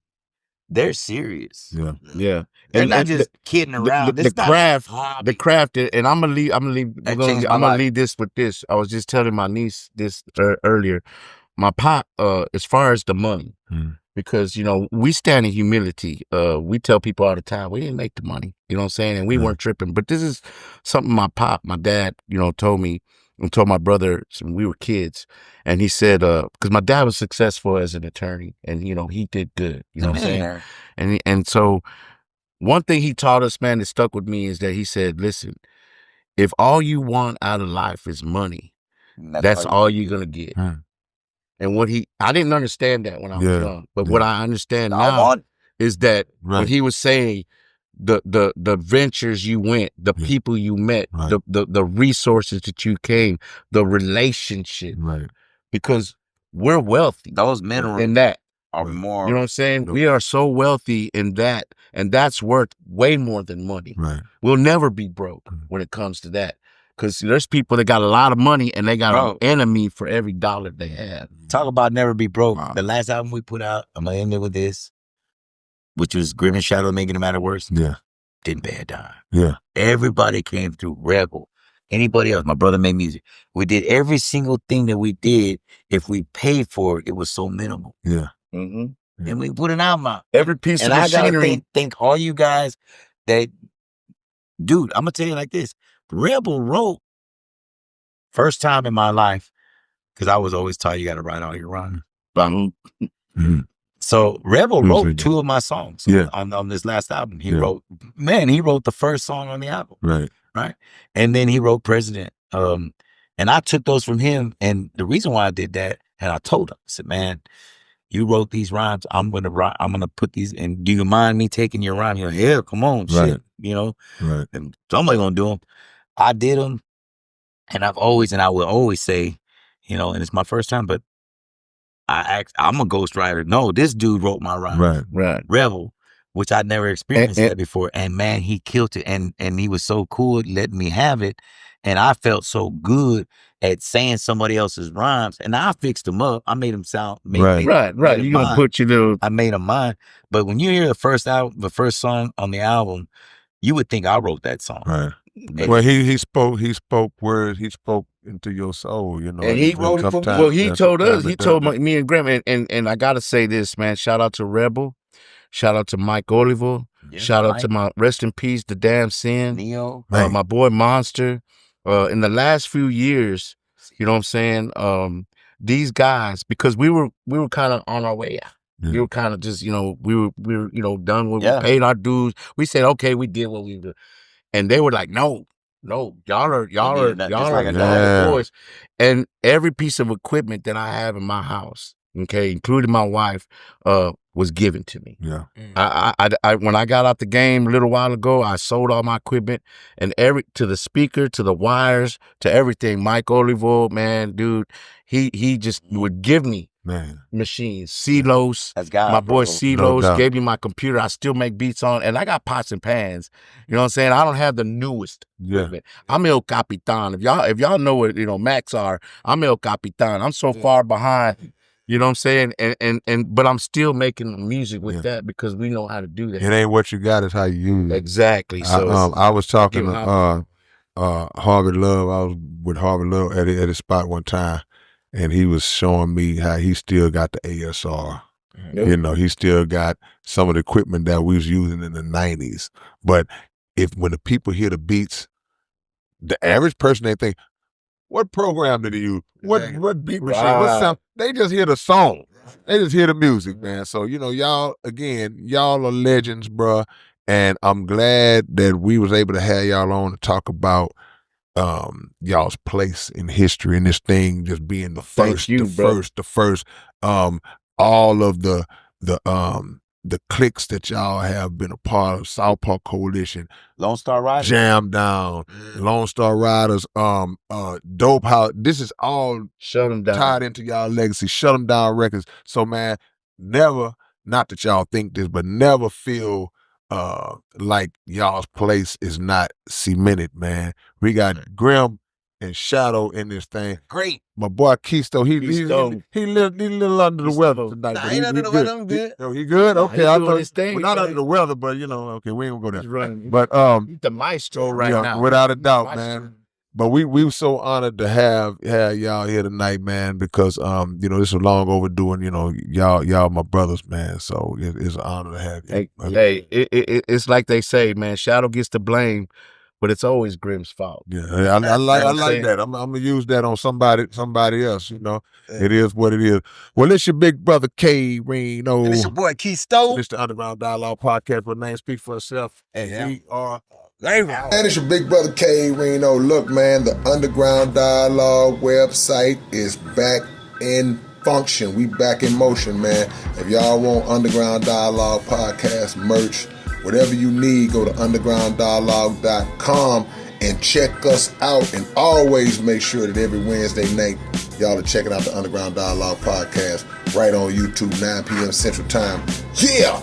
they're serious. Yeah. They're not just kidding around. The craft, and I'm gonna leave this with this. I was just telling my niece this earlier. My pop, as far as the money, because, you know, we stand in humility. We tell people all the time, we didn't make the money, you know what I'm saying? And we weren't tripping. But this is something my dad, you know, told me and told my brother when we were kids. And he said, because my dad was successful as an attorney and, you know, he did good, you know what I'm saying? And so one thing he taught us, man, that stuck with me is that he said, listen, if all you want out of life is money, that's all you're going to get. And I didn't understand that when I was young, but what I understand now is that when he was saying the ventures you went, the people you met, the resources that you came, the relationship, because we're wealthy. Those minerals in that are more. You know what I'm saying? We are so wealthy in that, and that's worth way more than money. We'll never be broke when it comes to that. Because there's people that got a lot of money and they got an enemy for every dollar they have. Talk about never be broke. The last album we put out, I'm going to end it with this, which was Grim and Shadow Making It Matter Worse. Didn't pay a dime. Everybody came through. Rebel. Anybody else? My brother made music. We did every single thing that we did. If we paid for it, it was so minimal. And we put an album out. Every piece of machinery. I gotta thank all you guys that, dude, I'm going to tell you like this. Rebel wrote, first time in my life, because I was always taught you got to write all your rhymes. So Rebel wrote 2 of my songs on this last album. He wrote the first song on the album. Right. And then he wrote President. And I took those from him. And the reason why I did that, and I told him, I said, man, you wrote these rhymes. I'm gonna put these in. Do you mind me taking your rhyme? You're like, yeah, come on, shit. You know? And somebody gonna do them. I did them. And I will always say, you know, and it's my first time, but I'm a ghostwriter. No, this dude wrote my rhyme. Rebel, which I'd never experienced that before. And man, he killed it. And he was so cool letting me have it. And I felt so good at saying somebody else's rhymes. And I fixed them up. I made them sound. You're going to put your little. I made them mine. But when you hear the first song on the album, you would think I wrote that song. Well, he spoke words. He spoke into your soul, you know. And he wrote it for me. Well, he told us. He told me and Graham. And I got to say this, man. Shout out to Rebel. Shout out to Mike Oliver. Shout out to my rest in peace, the damn sin. Neo. My boy Monster. In the last few years, you know what I'm saying? These guys, because we were kind of on our way out. We were kind of just, you know, we were you know, done with we paid our dues. We said, okay, we did what we did. And they were like, no, y'all are boys. And every piece of equipment that I have in my house, okay, including my wife, was given to me. I when I got out the game a little while ago, I sold all my equipment and to the speaker, to the wires, to everything. Mike Oliver, man, dude, he just would give me machines. Celos, my boy Celos gave me my computer. I still make beats on, and I got pots and pans. You know what I'm saying? I don't have the newest equipment. I'm El Capitan. If y'all know what, you know, Macs are, I'm El Capitan. I'm so far behind. You know what I'm saying? And but I'm still making music with that because we know how to do that. It ain't what you got, it's how you use it. Exactly. So I was talking to Harvey Love. I was with Harvey Love at a spot one time, and he was showing me how he still got the ASR. You know, he still got some of the equipment that we was using in the 90s. But when the people hear the beats, the average person, they think, what program did he use? What beat machine? What sound? They just hear the song. They just hear the music, man. So, you know, y'all are legends, bruh. And I'm glad that we was able to have y'all on to talk about y'all's place in history and this thing just being the first, all of the cliques that y'all have been a part of, Southpaw Coalition, Lone Star Riders, Jam Down, Lone Star Riders, Dope House. This is all Shut 'em down. Tied into y'all legacy. Shut 'em down records. So man, never, not that y'all think this, but never feel like y'all's place is not cemented, man. We got Grim and Shadow in this thing. Great. My boy Keisto, he little under the weather tonight. Nah, ain't under the weather, I'm good. Oh, he good? Okay, Nah, I he doing his thing. well, not under the weather, but you know, okay, we ain't gonna go there. He's running. But He's the maestro right now. Without a doubt, man. But we were so honored to have y'all here tonight, man, because you know, this is long overdue, and you know, y'all my brothers, man. So it's an honor to have you. It's like they say, man. Shadow gets the blame, but it's always Grimm's fault. Yeah, I like that. I'm gonna use that on somebody else. You know, it is what it is. Well, it's your big brother K Reno. And it's your boy Keith Stowe. It's the Underground Dialogue Podcast where name speaks for itself. We are. And it's your big brother K Reno. Look, man, the Underground Dialogue website is back in function. We back in motion, man. If y'all want Underground Dialogue Podcast merch, whatever you need, go to undergrounddialogue.com and check us out. And always make sure that every Wednesday night, y'all are checking out the Underground Dialogue Podcast right on YouTube, 9 p.m. Central Time. Yeah!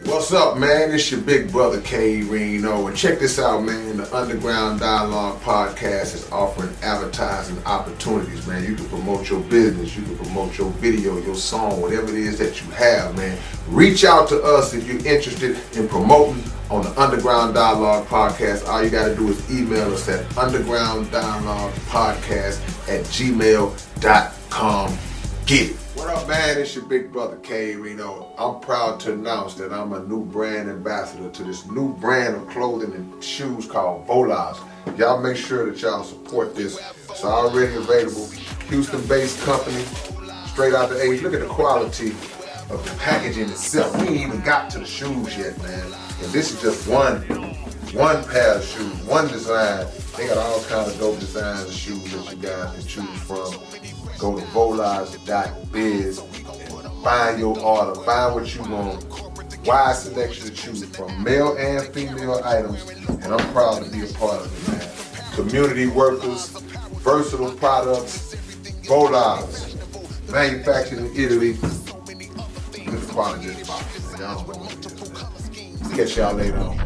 What's up, man? It's your big brother K Reno, and check this out, man. The Underground Dialogue Podcast is offering advertising opportunities, man. You can promote your business, you can promote your video, your song, whatever it is that you have, man. Reach out to us if you're interested in promoting on the Underground Dialogue Podcast. All you got to do is email us at undergrounddialoguepodcast@gmail.com. Get it. What up, man? It's your big brother K Reno. I'm proud to announce that I'm a new brand ambassador to this new brand of clothing and shoes called Volas. Y'all make sure that y'all support this. It's already available. Houston-based company, straight out the A's. Look at the quality of the packaging itself. We ain't even got to the shoes yet, man. And this is just one pair of shoes, one design. They got all kinds of dope designs of shoes that you guys can choose from. Go to volas.biz and find your order, find what you want. Wide selection to choose from, male and female items, and I'm proud to be a part of it, man. Community workers, versatile products, Volas, manufactured in Italy. Look at the quality of this box, man. Y'all don't know what it is. Catch y'all later on.